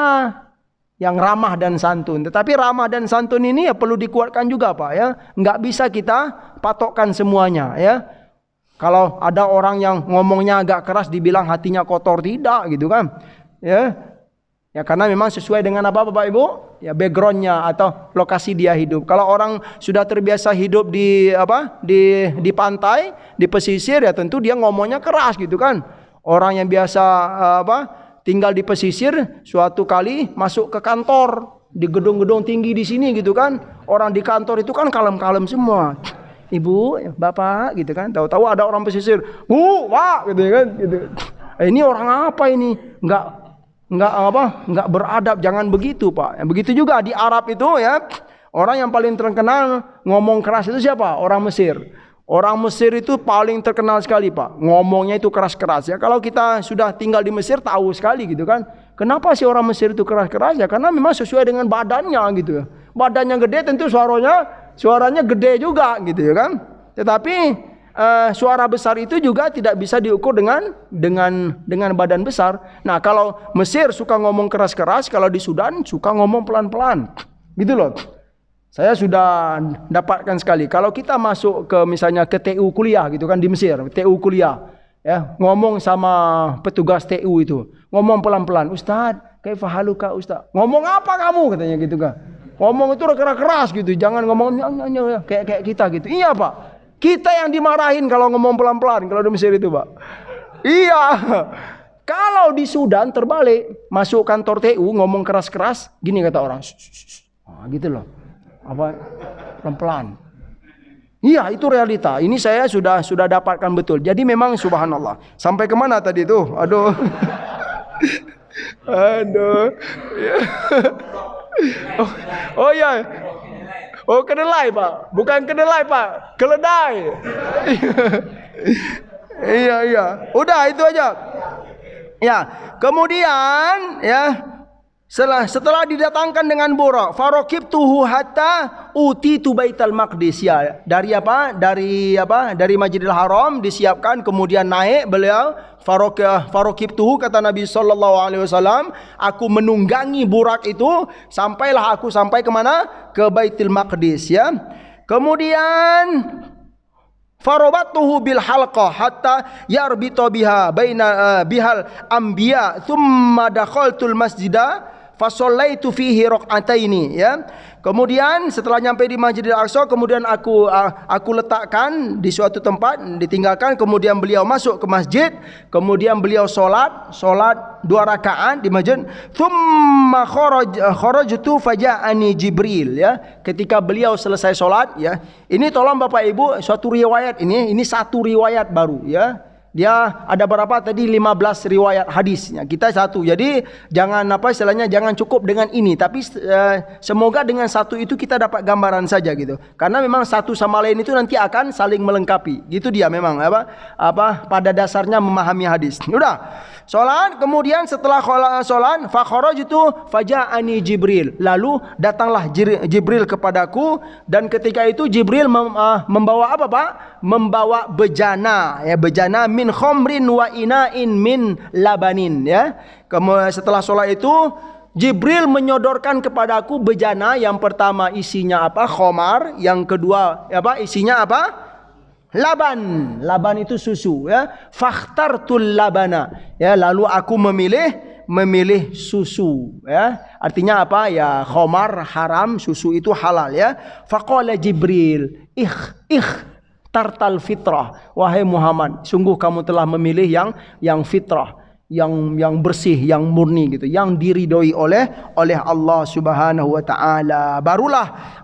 yang ramah dan santun. Tetapi ramah dan santun ini ya perlu dikuatkan juga Pak ya. Enggak bisa kita patokkan semuanya ya. Kalau ada orang yang ngomongnya agak keras dibilang hatinya kotor, tidak gitu kan. Ya. Ya karena memang sesuai dengan apa Bapak Ibu? Ya backgroundnya atau lokasi dia hidup. Kalau orang sudah terbiasa hidup di pantai, di pesisir, ya tentu dia ngomongnya keras gitu kan. Orang yang biasa tinggal di pesisir, suatu kali masuk ke kantor di gedung-gedung tinggi di sini gitu kan, orang di kantor itu kan kalem-kalem semua, ibu, bapak gitu kan, tahu-tahu ada orang pesisir, bu, pak gitu kan, gitu. Ini orang apa ini? Enggak beradab, jangan begitu Pak. Begitu juga di Arab itu ya, orang yang paling terkenal ngomong keras itu siapa? Orang Mesir. Orang Mesir itu paling terkenal sekali Pak, ngomongnya itu keras-keras ya. Kalau kita sudah tinggal di Mesir tahu sekali gitu kan. Kenapa sih orang Mesir itu keras-keras ya? Karena memang sesuai dengan badannya gitu. Badannya gede tentu suaranya gede juga gitu ya kan. Tetapi suara besar itu juga tidak bisa diukur dengan badan besar. Nah kalau Mesir suka ngomong keras-keras, kalau di Sudan suka ngomong pelan-pelan gitu loh. Saya sudah dapatkan sekali. Kalau kita masuk ke misalnya ke TU kuliah gitu kan di Mesir, TU kuliah, ya ngomong sama petugas TU itu, ngomong pelan-pelan, Ustaz, kaifa haluka Ustaz? Ngomong apa kamu katanya gitu kan? Ngomong itu keras-keras gitu, jangan ngomong kayak kita gitu. Iya Pak, kita yang dimarahin kalau ngomong pelan-pelan kalau di Mesir itu Pak. Iya. Kalau di Sudan terbalik, masuk kantor TU ngomong keras-keras, gini kata orang, gitu loh. Pelan-pelan. Iya, itu realita. Ini saya sudah dapatkan betul. Jadi memang subhanallah. Sampai kemana tadi itu? Aduh. Oh ya. Oh kedelai Pak. Bukan kedelai Pak. Keledai. Iya. Udah itu aja. Ya. Kemudian ya. Setelah didatangkan dengan Burak, farokibtuhu hatta utitu Baitul Maqdis ya. Dari Masjidil Haram disiapkan, kemudian naik beliau farokibtuhu, kata Nabi sallallahu alaihi wasallam, aku menunggangi Burak itu sampailah aku sampai ke mana? Ke Baitul Maqdis ya. Kemudian farobatuhu bil halqah hatta yarbita biha baina bihal anbiya thumma dakhaltul masjidah fasallaitu fihi raq'ataini ya. Kemudian setelah nyampe di Masjidil Aqsa, kemudian aku letakkan di suatu tempat, ditinggalkan, kemudian beliau masuk ke masjid, kemudian beliau salat 2 rakaat di masjid. Tsumma kharajtu faja'ani Jibril ya. Ketika beliau selesai salat ya. Ini tolong Bapak Ibu, suatu riwayat ini satu riwayat baru ya. Dia ada berapa tadi? 15 riwayat hadisnya. Kita satu. Jadi jangan jangan cukup dengan ini, tapi semoga dengan satu itu kita dapat gambaran saja gitu. Karena memang satu sama lain itu nanti akan saling melengkapi. Gitu dia memang pada dasarnya memahami hadis. Udah. Salat, kemudian setelah salat fa kharajtu faja'ani Jibril. Lalu datanglah Jibril kepadaku, dan ketika itu Jibril membawa apa Pak? Membawa bejana ya, bejana min khomrin wa ina'in min labanin ya. Kemudian setelah sholat itu Jibril menyodorkan kepadaku bejana. Yang pertama isinya apa? Khomar. Yang kedua isinya apa? Laban. Laban itu susu ya. Fakhtartul labana ya. Lalu aku memilih susu ya. Artinya apa ya? Khomar haram, susu itu halal ya. Faqala Jibril ikh ikhtartal fitrah. Wahai Muhammad, sungguh kamu telah memilih yang fitrah, yang bersih, yang murni gitu, yang diridhoi oleh Allah Subhanahu wa taala. Barulah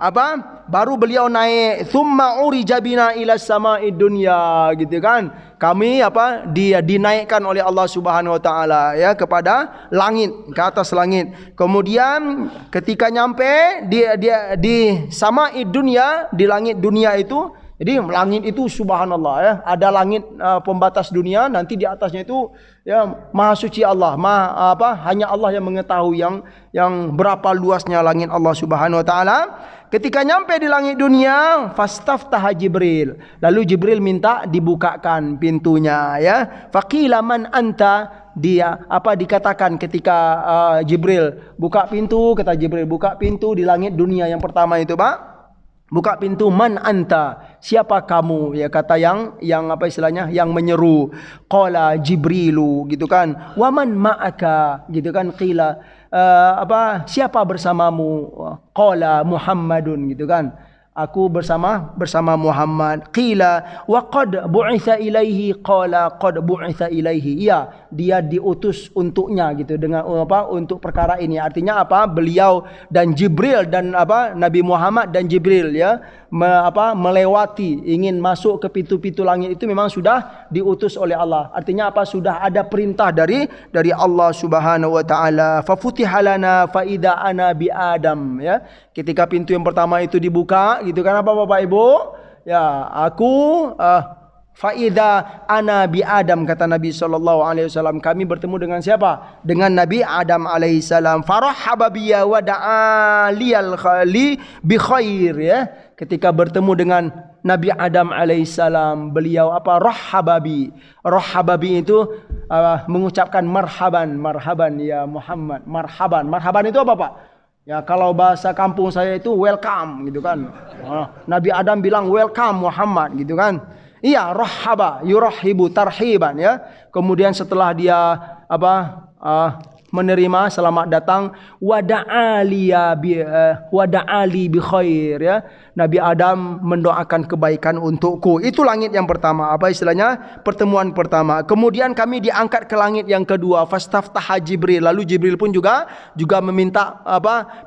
baru beliau naik, thumma urija bina ila sama'id dunya gitu kan. Kami dia dinaikkan oleh Allah Subhanahu wa taala ya kepada langit, ke atas langit. Kemudian ketika nyampe dia di sama'id dunya, di langit dunia itu. Jadi langit itu subhanallah ya, ada langit pembatas dunia, nanti di atasnya itu ya maha suci Allah, hanya Allah yang mengetahui yang berapa luasnya langit Allah Subhanahu wa taala. Ketika nyampe di langit dunia, fastaftaha Jibril. Lalu Jibril minta dibukakan pintunya ya. Faqila man anta? Dikatakan ketika Jibril buka pintu, kata Jibril buka pintu di langit dunia yang pertama itu, Pak. Buka pintu, man anta, siapa kamu? Ya kata yang istilahnya, yang menyeru. Qala Jibrilu gitu kan. Wa man ma'aka gitu kan. Qila siapa bersamamu? Qala Muhammadun gitu kan. Aku bersama Muhammad. Qila wa qad bu'itha ilaihi. Qala qad bu'itha ilaihi. Iya, dia diutus untuknya gitu, dengan untuk perkara ini. Artinya beliau dan Jibril dan Nabi Muhammad dan Jibril ya melewati, ingin masuk ke pintu-pintu langit itu memang sudah diutus oleh Allah. Artinya sudah ada perintah dari Allah Subhanahu wa taala. Fa futihalana fa idza ana bi Adam ya. Ketika pintu yang pertama itu dibuka gitu kan Bapak Ibu? Ya, aku faida ana bi Adam, kata Nabi SAW. Kami bertemu dengan siapa? Dengan Nabi Adam alaihissalam. Farahaba biya wa da'a liyal khali bi khair ya. Ketika bertemu dengan Nabi Adam alaihissalam, beliau rahababi. Rahababi itu mengucapkan marhaban ya Muhammad. Marhaban itu apa Pak? Ya kalau bahasa kampung saya itu welcome gitu kan. Nabi Adam bilang welcome Muhammad gitu kan. Iya, rahaba, yurahibu tarhiban ya. Kemudian setelah dia menerima selamat datang, wada'ali bi khair ya. Nabi Adam mendoakan kebaikan untukku. Itu langit yang pertama, istilahnya pertemuan pertama. Kemudian kami diangkat ke langit yang kedua, fastaftaha Jibril. Lalu Jibril pun juga meminta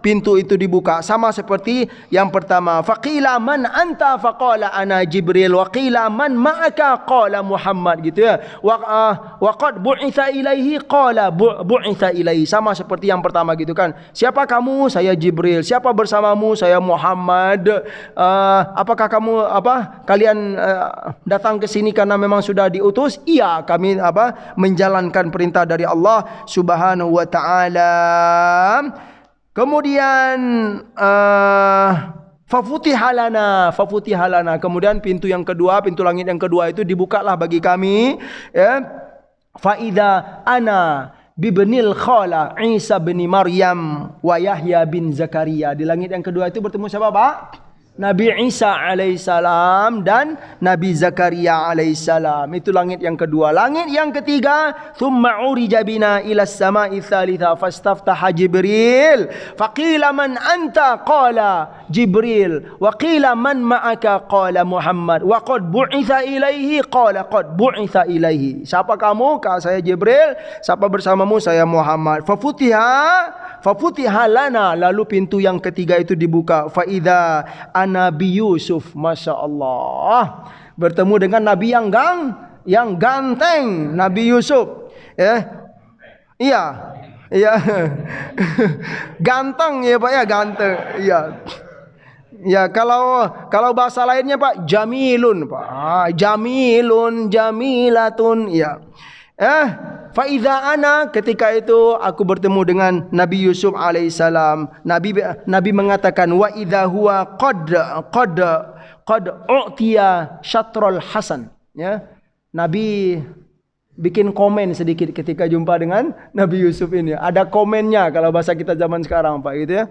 pintu itu dibuka, sama seperti yang pertama. Faqila man anta? Faqala ana Jibril. Wa qila man ma'aka? Qala Muhammad gitu ya. Wa qad bu'itha ilaihi? Qala bu'itha ilaihi. Sama seperti yang pertama gitu kan. Siapa kamu? Saya Jibril. Siapa bersamamu? Saya Muhammad. Apakah kamu kalian datang ke sini karena memang sudah diutus? Iya, kami menjalankan perintah dari Allah Subhanahu wa taala. Kemudian fafutihalana. Kemudian pintu yang kedua, pintu langit yang kedua itu dibukalah bagi kami ya. Faida ana bibnil khala Isa bin Maryam wa Yahya bin Zakaria. Di langit yang kedua itu bertemu siapa Pak? Nabi Isa alaihissalam dan Nabi Zakaria alaihissalam. Itu langit yang kedua. Langit yang ketiga, thumma urija bina ila as-sama'i tsalitsa fastaftaha Jibril. Faqila man anta? Qala Jibril. Wa qila man ma'aka? Qala Muhammad. Wa qad bu'itha ilaihi? Qala qad bu'itha ilaihi. Siapa kamu? Kata saya Jibril. Siapa bersamamu? Saya Muhammad. Fafutiha lana. Lalu pintu yang ketiga itu dibuka. Fa idza Nabi Yusuf, Masya Allah, bertemu dengan Nabi yang ganteng, Nabi Yusuf iya ganteng ya Pak ya, ganteng ya. Kalau bahasa lainnya Pak, jamilun Pak, jamilatun ya. Faiza ana, ketika itu aku bertemu dengan Nabi Yusuf alaihissalam. Nabi mengatakan wa idza huwa qad u'tiya syatrul hasan ya. Nabi bikin komen sedikit ketika jumpa dengan Nabi Yusuf ini. Ada komennya kalau bahasa kita zaman sekarang Pak gitu ya.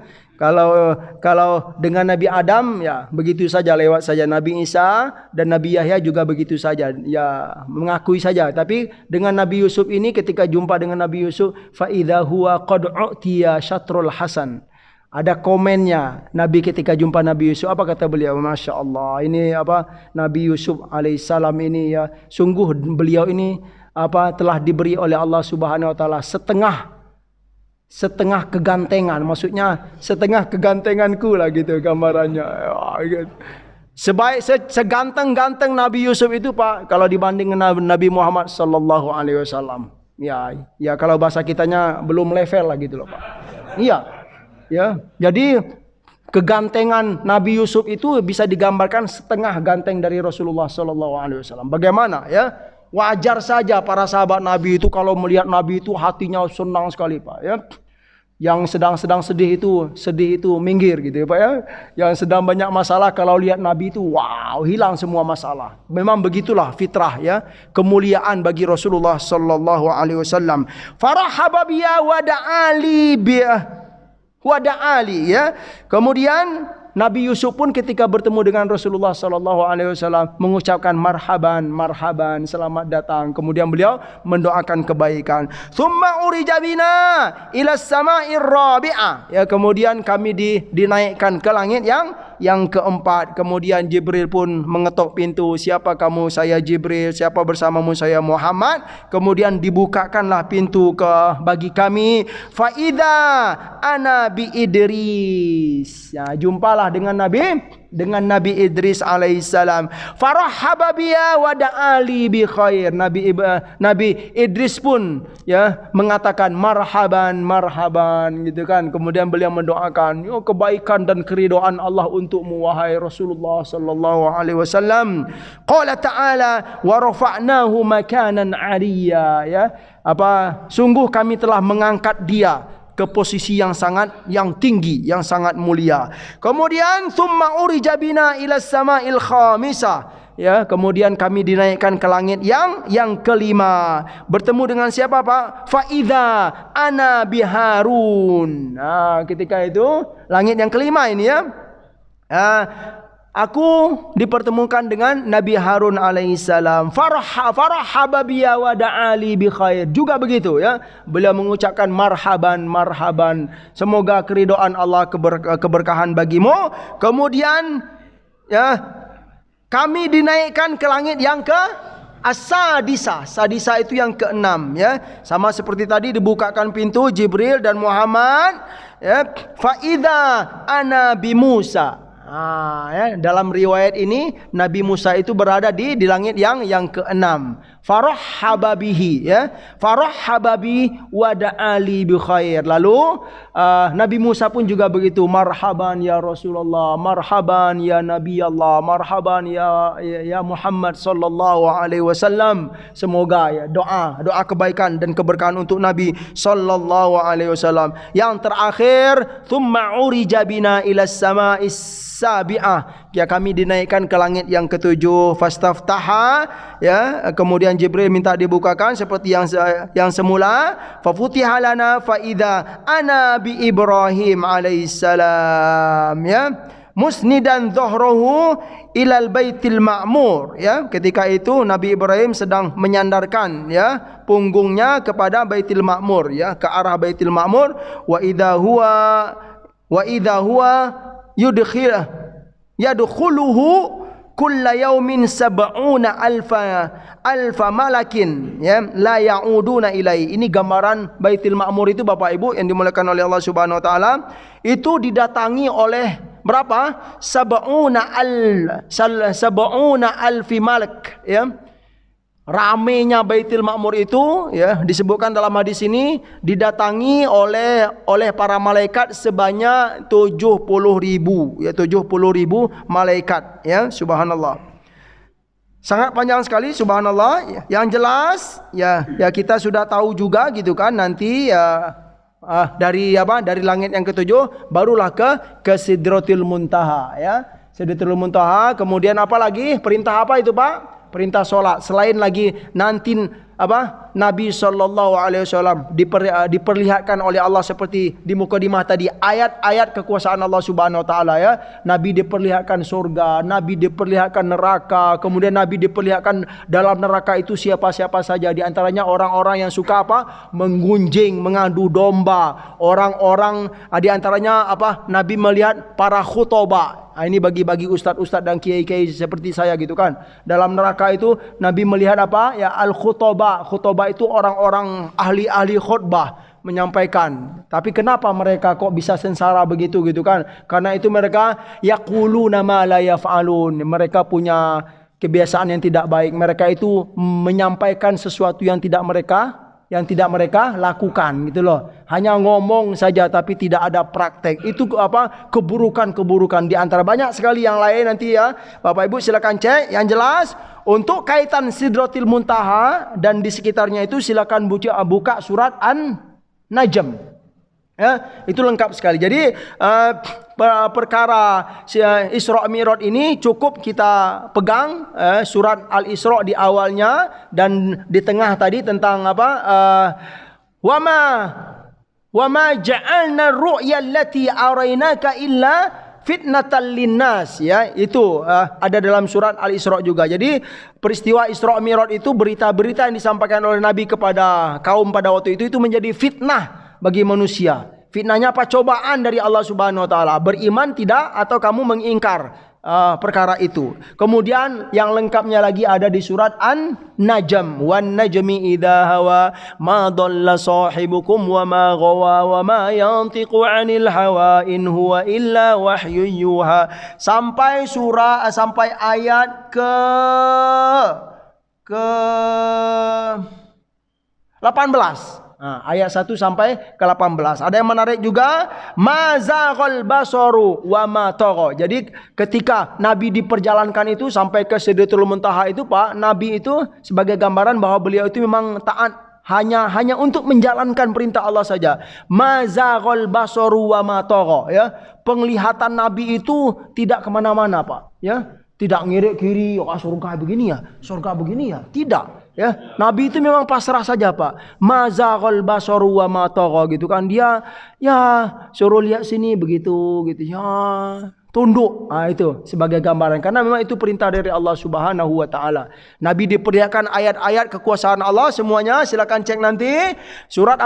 Kalau dengan Nabi Adam ya begitu saja, lewat saja. Nabi Isa dan Nabi Yahya juga begitu saja ya, mengakui saja. Tapi dengan Nabi Yusuf ini, ketika jumpa dengan Nabi Yusuf, fa idza huwa qad u'tiya syatrul hasan. Ada komennya Nabi ketika jumpa Nabi Yusuf, apa kata beliau? Masya Allah, ini apa, Nabi Yusuf alaihissalam ini ya, sungguh beliau ini apa, telah diberi oleh Allah Subhanahu wa taala setengah kegantengan, maksudnya setengah kegantenganku lah gitu gambarannya. Ya, gitu. Seganteng-ganteng Nabi Yusuf itu Pak, kalau dibanding Nabi Muhammad sallallahu alaihi wasallam. Ya kalau bahasa kitanya belum level lah gitu loh Pak. Iya. Ya, jadi kegantengan Nabi Yusuf itu bisa digambarkan setengah ganteng dari Rasulullah sallallahu alaihi wasallam. Bagaimana ya? Wajar saja para sahabat Nabi itu kalau melihat Nabi itu hatinya senang sekali Pak ya. Yang sedang sedih itu minggir gitu ya Pak ya. Yang sedang banyak masalah kalau lihat Nabi itu wow, hilang semua masalah. Memang begitulah fitrah ya, kemuliaan bagi Rasulullah sallallahu alaihi wasallam. Farahaba biya wa da'ali ya. Kemudian Nabi Yusuf pun ketika bertemu dengan Rasulullah sallallahu alaihi wasallam mengucapkan marhaban, selamat datang. Kemudian beliau mendoakan kebaikan. Tsumma urija bina ila sama'ir rabi'ah. Ya, kemudian kami dinaikkan ke langit yang keempat. Kemudian Jibril pun mengetok pintu. Siapa kamu? Saya Jibril. Siapa bersamamu? Saya Muhammad. Kemudian dibukakanlah pintu bagi kami. Fa idza ana bi Idris. Ya, jumpalah dengan Nabi Idris alaihissalam. Farahaba biya wa da'ali bi khair. Nabi Idris pun ya mengatakan marhaban gitu kan. Kemudian beliau mendoakan kebaikan dan keridhaan Allah untukmu wahai Rasulullah sallallahu alaihi wasallam. Qala ta'ala wa rafa'nahu makanan 'aliyya ya. Sungguh kami telah mengangkat dia ke posisi yang tinggi, yang sangat mulia. Kemudian summa urija bina ila sama'il khamisah. Ya, kemudian kami dinaikkan ke langit yang kelima. Bertemu dengan siapa Pak? Fa idza ana biharun. Nah, ketika itu langit yang kelima ini ya. Aku dipertemukan dengan Nabi Harun alaihissalam. Farahaba biya wa da'ali bi khair. Juga begitu ya. Beliau mengucapkan marhaban. Semoga keridhaan Allah, keberkahan bagimu. Kemudian ya, kami dinaikkan ke langit yang ke as-sadisa. Sadisa itu yang keenam ya. Sama seperti tadi dibukakan pintu Jibril dan Muhammad ya. Fa idza ana bi Musa. Ya, dalam riwayat ini Nabi Musa itu berada di langit yang keenam. Farahaba bihi ya. Farahaba bi wa da'ali bi khair. Lalu Nabi Musa pun juga begitu. Marhaban ya Rasulullah, marhaban ya Nabi Allah, marhaban ya Muhammad sallallahu alaihi wasallam. Semoga ya doa kebaikan dan keberkahan untuk Nabi sallallahu alaihi wasallam. Yang terakhir, tsumma urija bina ila sama'is sabi'ah. Ya, kami dinaikkan ke langit yang ketujuh. Fastaftaha ya. Kemudian Jibril minta dibukakan seperti yang semula. Fafutiha lana fa idza ana bi Ibrahim alaihissalam ya. Musnidan dhuhruhu ilal baitil ma'mur ya. Ketika itu Nabi Ibrahim sedang menyandarkan ya punggungnya kepada Baitul Ma'mur ya, ke arah Baitul Ma'mur. Wa idza huwa yadkhuluhu kulla yaumin sab'una alfa malakin ya la yauduna ilai. Ini gambaran Baitul Ma'mur itu Bapak Ibu yang dimuliakan oleh Allah Subhanahu wa taala. Itu didatangi oleh berapa? Sab'una alfi malak ya. Ramenya Baitul Ma'mur itu ya disebutkan dalam hadis ini didatangi oleh para malaikat sebanyak 70.000 ya, 70.000 malaikat ya, subhanallah. Sangat panjang sekali subhanallah. Yang jelas ya kita sudah tahu juga gitu kan, nanti ya dari langit yang ketujuh barulah ke Sidratul Muntaha ya. Sidratul Muntaha, kemudian apa lagi? Perintah apa itu Pak? Perintah sholat. Selain lagi nanti Nabi SAW diperlihatkan oleh Allah seperti di mukadimah tadi, ayat-ayat kekuasaan Allah Subhanahu wa taala ya. Nabi diperlihatkan surga, Nabi diperlihatkan neraka, kemudian Nabi diperlihatkan dalam neraka itu siapa-siapa saja, di antaranya orang-orang yang suka menggunjing, mengadu domba. Orang-orang di antaranya Nabi melihat para khutbah. Ini bagi ustaz-ustaz dan kiai-kiai seperti saya gitu kan. Dalam neraka itu Nabi melihat ya al-khutbah. Khutbah itu orang-orang ahli-ahli khutbah menyampaikan. Tapi kenapa mereka kok bisa sengsara begitu gitu kan? Karena itu mereka yaquluna ma la yaf'alun. Mereka punya kebiasaan yang tidak baik. Mereka itu menyampaikan sesuatu yang tidak mereka lakukan gitu loh. Hanya ngomong saja tapi tidak ada praktek. Itu keburukan-keburukan di antara banyak sekali yang lain nanti ya. Bapak Ibu silakan cek. Yang jelas untuk kaitan Sidratil Muntaha dan di sekitarnya itu silakan buka surat An-Najm. Ya, itu lengkap sekali. Jadi perkara Isra Mi'raj ini cukup kita pegang surat Al-Isra di awalnya dan di tengah tadi tentang wa ma ja'alna ar-ru'ya allati araynaka illa fitnatan linnas ya. Itu ada dalam surat Al-Isra juga. Jadi peristiwa Isra Mi'raj itu berita-berita yang disampaikan oleh Nabi kepada kaum pada waktu itu menjadi fitnah bagi manusia. Fitnahnya apa? Cobaan dari Allah Subhanahu wa taala. Beriman tidak atau kamu mengingkar perkara itu. Kemudian yang lengkapnya lagi ada di surat An-Najm. Wan najmi idza hawa ma dhalla sahibukum wa ma ghawa wa ma yantiqu 'anil hawa in huwa illa wahyu yuha. Sampai ayat ke 18. Ayat 1 sampai ke 18. Ada yang menarik juga, mazaghal basaru wa ma tagha. Jadi ketika Nabi diperjalankan itu sampai ke Sidratul Muntaha itu Nabi itu sebagai gambaran bahwa beliau itu memang taat hanya untuk menjalankan perintah Allah saja. Mazaghal basaru wa ma tagha ya. Penglihatan Nabi itu tidak kemana-mana ya. Tidak ngirik kiri, surga begini ya, tidak. Ya, Nabi itu memang pasrah saja mazaghal basaru wa ma tagha gitu kan. Dia suruh lihat sini begitu gitu ya, tunduk. Itu sebagai gambaran karena memang itu perintah dari Allah Subhanahu wa taala. Nabi diperlihatkan ayat-ayat kekuasaan Allah semuanya, silakan cek nanti surat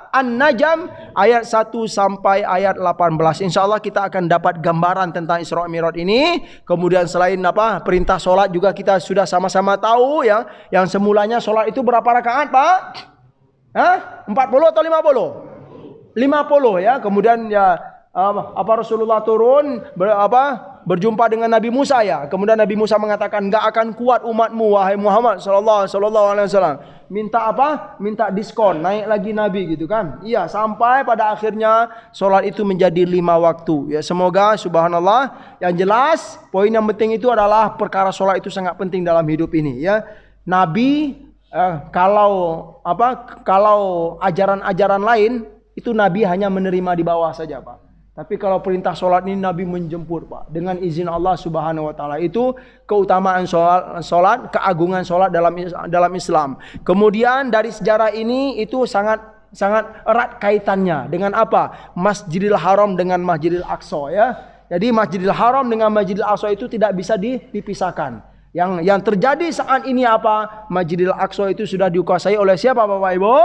An-Najm ayat 1 sampai ayat 18. Insyaallah kita akan dapat gambaran tentang Isra Mi'raj ini. Kemudian selain perintah solat juga kita sudah sama-sama tahu ya. Yang semulanya solat itu berapa rakaat, Pak? 40 atau 50? 50 ya. Kemudian Rasulullah turun berjumpa dengan Nabi Musa ya. Kemudian Nabi Musa mengatakan, enggak akan kuat umatmu wahai Muhammad sallallahu alaihi wasallam. Minta diskon, naik lagi Nabi gitu kan. Iya, sampai pada akhirnya solat itu menjadi 5 waktu. Ya, semoga subhanallah yang jelas poin yang penting itu adalah perkara solat itu sangat penting dalam hidup ini ya. Nabi kalau ajaran-ajaran lain itu Nabi hanya menerima di bawah saja, Pak. Tapi kalau perintah solat ini Nabi menjemput, Pak. Dengan izin Allah Subhanahu wa taala. Itu keutamaan solat, keagungan solat dalam Islam. Kemudian dari sejarah ini itu sangat erat kaitannya dengan apa? Masjidil Haram dengan Masjidil Aqsa ya. Jadi Masjidil Haram dengan Masjidil Aqsa itu tidak bisa dipisahkan. Yang terjadi saat ini apa? Masjidil Aqsa itu sudah dikuasai oleh siapa, Bapak Ibu?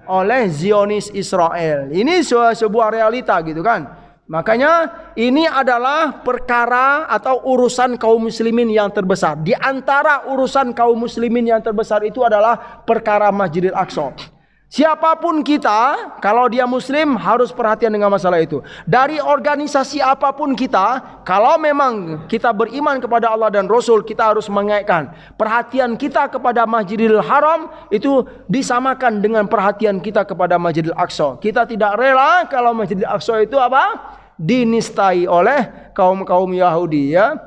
Oleh Zionis Israel. Ini sebuah realita gitu kan. Makanya ini adalah perkara atau urusan kaum muslimin yang terbesar. Di antara urusan kaum muslimin yang terbesar itu adalah perkara Masjidil Aqsa. Siapapun kita, kalau dia muslim harus perhatian dengan masalah itu. Dari organisasi apapun kita, kalau memang kita beriman kepada Allah dan Rasul, kita harus mengaitkan perhatian kita kepada Masjidil Haram itu disamakan dengan perhatian kita kepada Masjidil Aqsa. Kita tidak rela kalau Masjidil Aqsa itu dinistai oleh kaum Yahudi ya.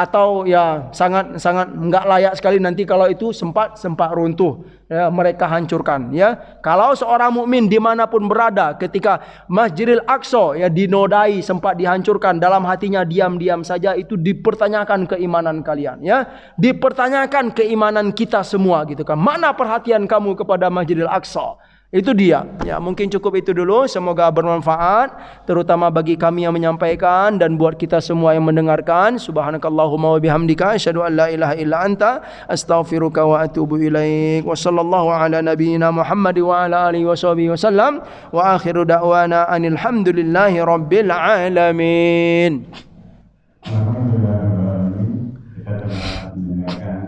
atau ya sangat enggak layak sekali nanti kalau itu sempat runtuh, ya, mereka hancurkan, ya. Kalau seorang mukmin dimanapun berada ketika Masjidil Aqsa ya dinodai, sempat dihancurkan, dalam hatinya diam-diam saja, itu dipertanyakan keimanan kalian, ya, dipertanyakan keimanan kita semua gitu kan. Mana perhatian kamu kepada Masjidil Aqsa? Itu dia. Ya, mungkin cukup itu dulu. Semoga bermanfaat, terutama bagi kami yang menyampaikan dan buat kita semua yang mendengarkan. Subhanakallahumma wa bihamdika asyhadu an la ilaha illa anta astaghfiruka wa atubu ilaik. Wa sallallahu ala nabiyyina Muhammad wa ala alihi washabihi wasallam. Wa akhiru da'wana anil hamdulillahi rabbil alamin. Alhamdulillah, kita telah mendengarkan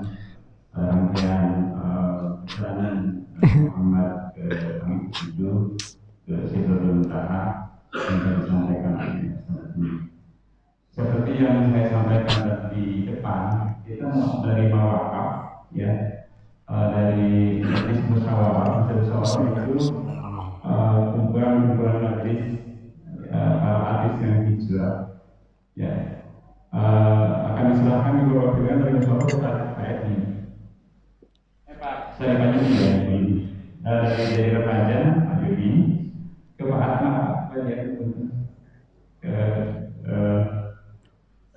rangkaian perjalanan Muhammad ke langit tujuh ke Sidratul Muntaha yang disampaikan oleh Ustaz. Seperti yang saya sampaikan di depan, kita menerima wakaf, ya, dari majelis musyawarah. Musyawarah itu kumpulan majelis para artis yang hijrah, ya, akan diserahkan ke perwakilan dari musyawarah terkait ini. Saya banyak ini dari daerah Panjang, Pak Yudi, ke Pak Atma, ke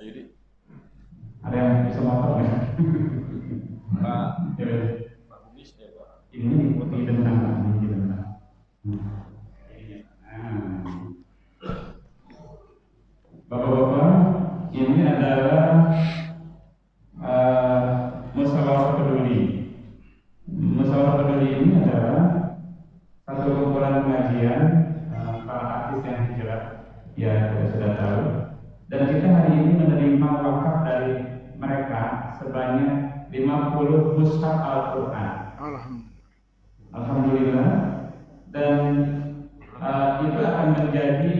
Yudi. Ada yang bisa motor nggak? Pak Bugis ya Pak. Ini putih tentang ini tentang. Bapak-bapak, ini adalah musyawarah peduli. Musyawarah peduli ini adalah satu kumpulan pengajian para artis yang hijrah, ya, kita sudah tahu. Dan kita hari ini menerima wakaf dari mereka sebanyak 50 mushaf Al-Quran. Alhamdulillah. Dan itu akan menjadi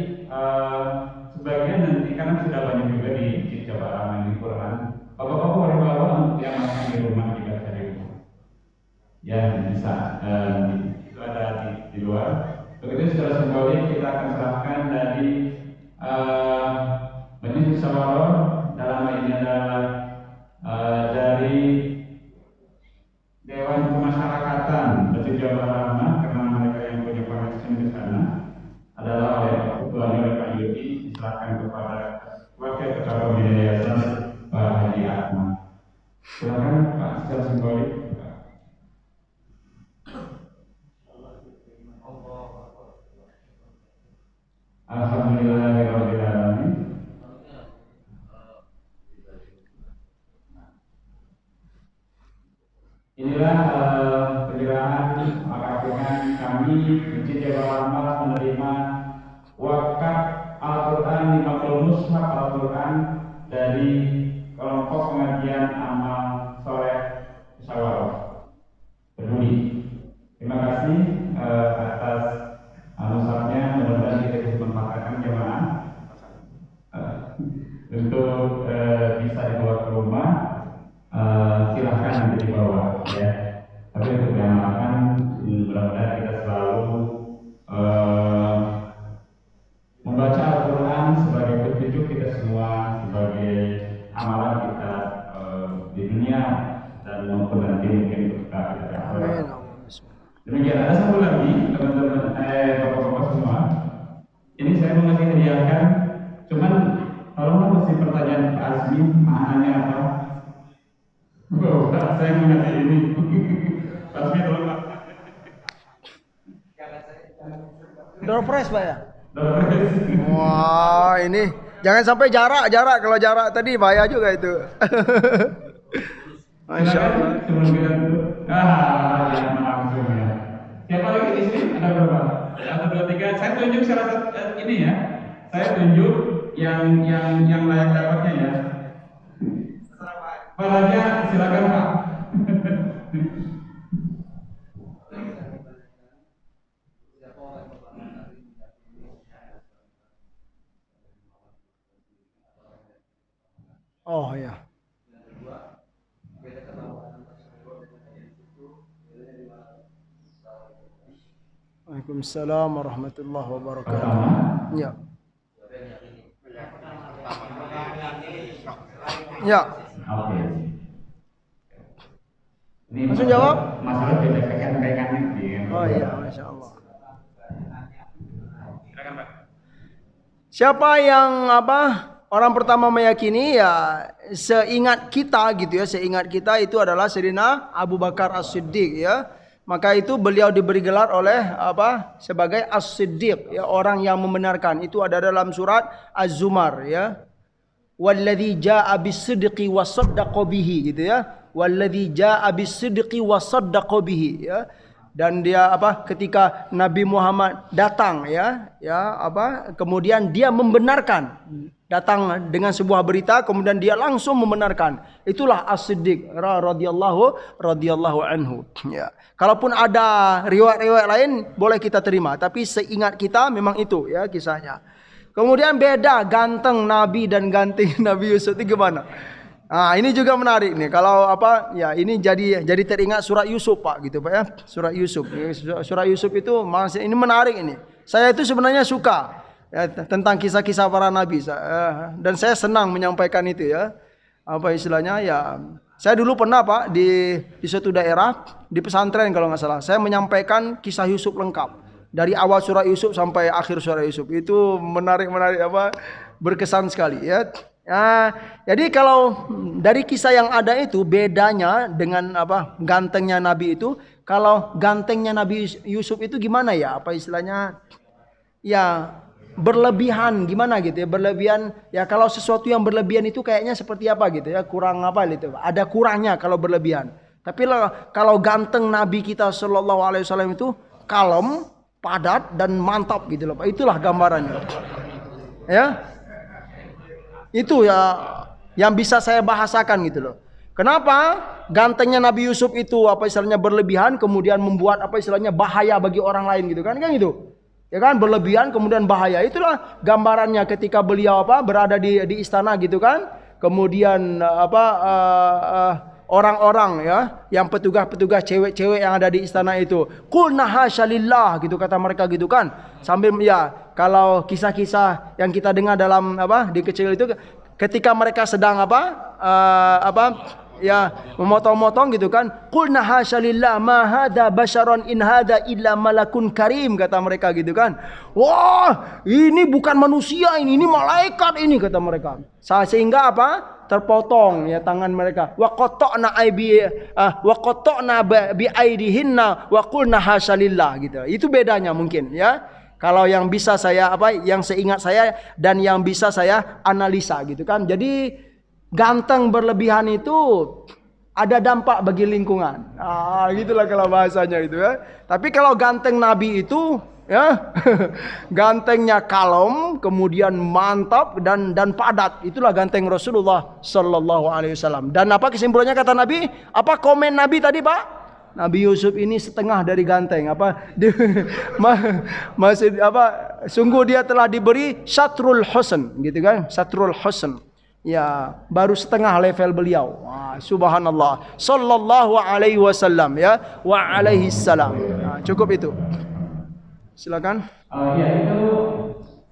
sebagian nanti, karena sudah banyak juga di Jawa Barat di Quran. Bapak-bapak boleh bawa untuk yang makan di rumah juga dari rumah. Ya, bisa. Itu ada di luar. Begitu secara simbolik kita akan serahkan dari majelis musyawarah, dalam hal ini adalah dari Dewan Kemasyarakatan Masjid Jawa Rahmah, karena mereka yang punya koneksi di sana adalah oleh ketuanya oleh Pak Yudi, diserahkan kepada Wakil Ketua Pembina Yayasan Pak Haji Ahmad. Silakan Pak, secara simbolik. Alhamdulillahirabbil alamin. Inilah penyerahan dengan kami Masjid Jawa Rahmah menerima wakaf Al-Quran 50 mushaf Al-Quran dari kelompok pengajian amal soleh musyawarah peduli. Terima kasih atas mushafnya. Mudah-mudahan kita bisa memanfaatkan jemaah untuk bisa dibawa ke rumah. Silahkan nanti dibawa, ya. Tapi untuk diamalkan, mudah-mudahan kita selalu membaca Al-Quran sebagai petunjuk kita semua, sebagai amalan kita di dunia dan maupun nanti mungkin ketika kita akhirat. Demikian. Ada satu lagi, teman-teman, bapak-bapak semua. Ini saya mau ngasih hadiahkan, cuman tolong kasih pertanyaan Pak Azmi, maknanya apa? Oh, saya mau ngasih ini. Pak Azmi, tolong Pak. Door prize Pak ya? Door prize. Wah, ini jangan sampai jarak. Kalau jarak tadi bahaya juga itu. Masya Allah. Ya, langsung ya. Siapa lagi di sini? Ada berapa? 1, 2, 3. Saya tunjuk salah satu ini ya. Saya tunjuk yang layak dapatnya ya. Pak Raja, silakan Pak. Oh ya. Waalaikumsalam warahmatullahi wabarakatuh. Ya. Ya. Oke. Ini Langsung jawab. Masalah beda pekan-pekan ini. Oh iya, Masya Allah. Silakan Pak. Siapa yang orang pertama meyakini ya seingat kita gitu ya, seingat kita itu adalah Sayyidina Abu Bakar As-Siddiq ya. Maka itu beliau diberi gelar oleh sebagai As-Siddiq ya, orang yang membenarkan. Itu ada dalam surat Az-Zumar ya. Walladzi jaa'a bis-sidqi wa saddaqa bihi gitu ya. Walladzi jaa'a bis-sidqi wa saddaqa bihi ya. Dan dia ketika Nabi Muhammad datang kemudian dia membenarkan, datang dengan sebuah berita kemudian dia langsung membenarkan. Itulah As-Siddiq radhiyallahu anhu ya. Kalaupun ada riwayat-riwayat lain boleh kita terima, tapi seingat kita memang itu ya kisahnya. Kemudian beda ganteng Nabi dan ganteng Nabi Yusuf itu gimana? Nah, ini juga menarik nih. Kalau ya ini jadi teringat surat Yusuf Pak gitu Pak ya. Surat Yusuf. Surat Yusuf itu masih ini menarik ini. Saya itu sebenarnya suka ya, tentang kisah-kisah para nabi dan saya senang menyampaikan itu ya. Apa istilahnya ya. Saya dulu pernah Pak di suatu daerah di pesantren kalau nggak salah. Saya menyampaikan kisah Yusuf lengkap dari awal surat Yusuf sampai akhir surat Yusuf. Itu menarik berkesan sekali ya. Nah, jadi kalau dari kisah yang ada itu bedanya dengan gantengnya Nabi itu. Kalau gantengnya Nabi Yusuf itu gimana ya? Apa istilahnya? Ya berlebihan gimana gitu ya, berlebihan ya. Kalau sesuatu yang berlebihan itu kayaknya seperti apa gitu ya, kurang gitu, ada kurangnya kalau berlebihan. Tapi kalau ganteng Nabi kita Shallallahu Alaihi Wasallam itu kalem, padat dan mantap gitu loh Pak. Itulah gambarannya ya. Itu ya yang bisa saya bahasakan gitu loh. Kenapa gantengnya Nabi Yusuf itu istilahnya berlebihan kemudian membuat istilahnya bahaya bagi orang lain gitu kan gitu. Ya kan, berlebihan kemudian bahaya. Itulah gambarannya ketika beliau berada di istana gitu kan. Kemudian orang-orang ya, yang petugas-petugas cewek-cewek yang ada di istana itu, qulna hasyalillah gitu kata mereka gitu kan. Sambil ya, kalau kisah-kisah yang kita dengar dalam di kecil itu ketika mereka sedang ya memotong-motong gitu kan, qulna hasyalillah ma hadza basyaron in hadza illa malakun karim kata mereka gitu kan. Wah, ini bukan manusia ini malaikat ini kata mereka. Sehingga terpotong ya tangan mereka. Wa qata'na bi aidihinna wa qulna hasyalillah gitu. Itu bedanya mungkin ya. Kalau yang bisa saya yang seingat saya dan yang bisa saya analisa gitu kan. Jadi ganteng berlebihan itu ada dampak bagi lingkungan. Gitulah kalau bahasanya itu ya. Tapi kalau ganteng Nabi itu ya gantengnya kalem, kemudian mantap dan padat. Itulah ganteng Rasulullah Sallallahu Alaihi Wasallam. Dan kesimpulannya kata Nabi? Apa komen Nabi tadi Pak? Nabi Yusuf ini setengah dari ganteng. Sungguh dia telah diberi syatrul husn gitu kan? Syatrul husn. Ya, baru setengah level beliau. Subhanallah. Sallallahu alaihi wasallam ya, wa alaihi salam. Cukup itu. Silakan. Ya itu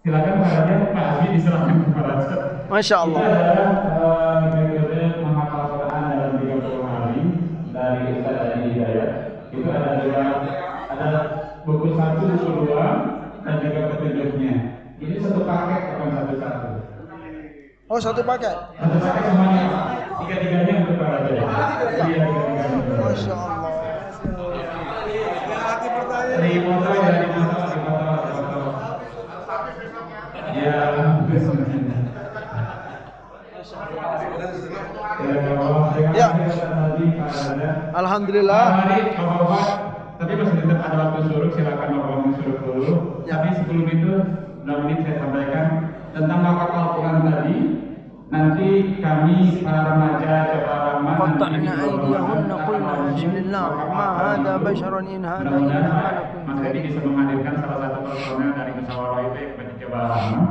silakan Pak Haji diserahkan kepada Ustaz. Masya Allah. Itu adalah metode menghafal Quran dalam 30 hari dari Ustaz Adi Hidayat. Itu ada buku 1, buku 2 dan juga petunjuknya. Ini satu paket bukan satu-satu. Oh, satu paket. Satu paket semuanya. Tiga-tiganya untuk para Haji. Iya, tiga-tiganya. Masya Allah. Di foto ya, di foto. Ya. Ya. Alhamdulillah. Bapak-bapak, tapi masih tetap ada waktu suruh, silakan bapak suruh dulu. Tapi sebelum itu, 6 menit saya sampaikan tentang wakaf Al-Quran tadi. Nanti kami para remaja Jabal Rahman Qata'na aydiyahunna qulna hasyalillah ma hadza basyaron in hadza illa malakun. Mas Edi bisa menghadirkan salah satu personel dari musyawarah itu yang Jabal Rahman.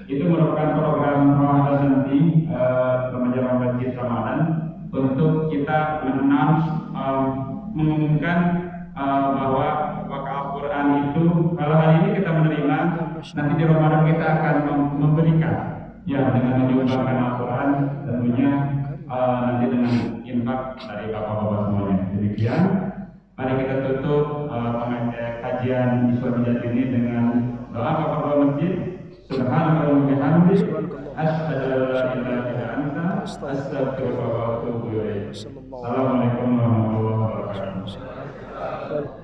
Itu merupakan program Ramadan nanti remaja masjid Ramadan untuk kita mengumumkan bahwa wakaf Al-Quran itu kalau hari ini kita menerima, nanti di Ramadan kita akan memberikan ya dengan menyumbangkan Al-Quran tentunya nanti dengan infak dari bapak-bapak semuanya. Demikian, mari kita tutup kajian Iswa Bijat ini dengan doa kepada masjid. Subhanallah wa bihamdi, asyhadu an la ilaha illa anta, astaghfiruka wa atubu ilaik. Assalamualaikum warahmatullahi wabarakatuh.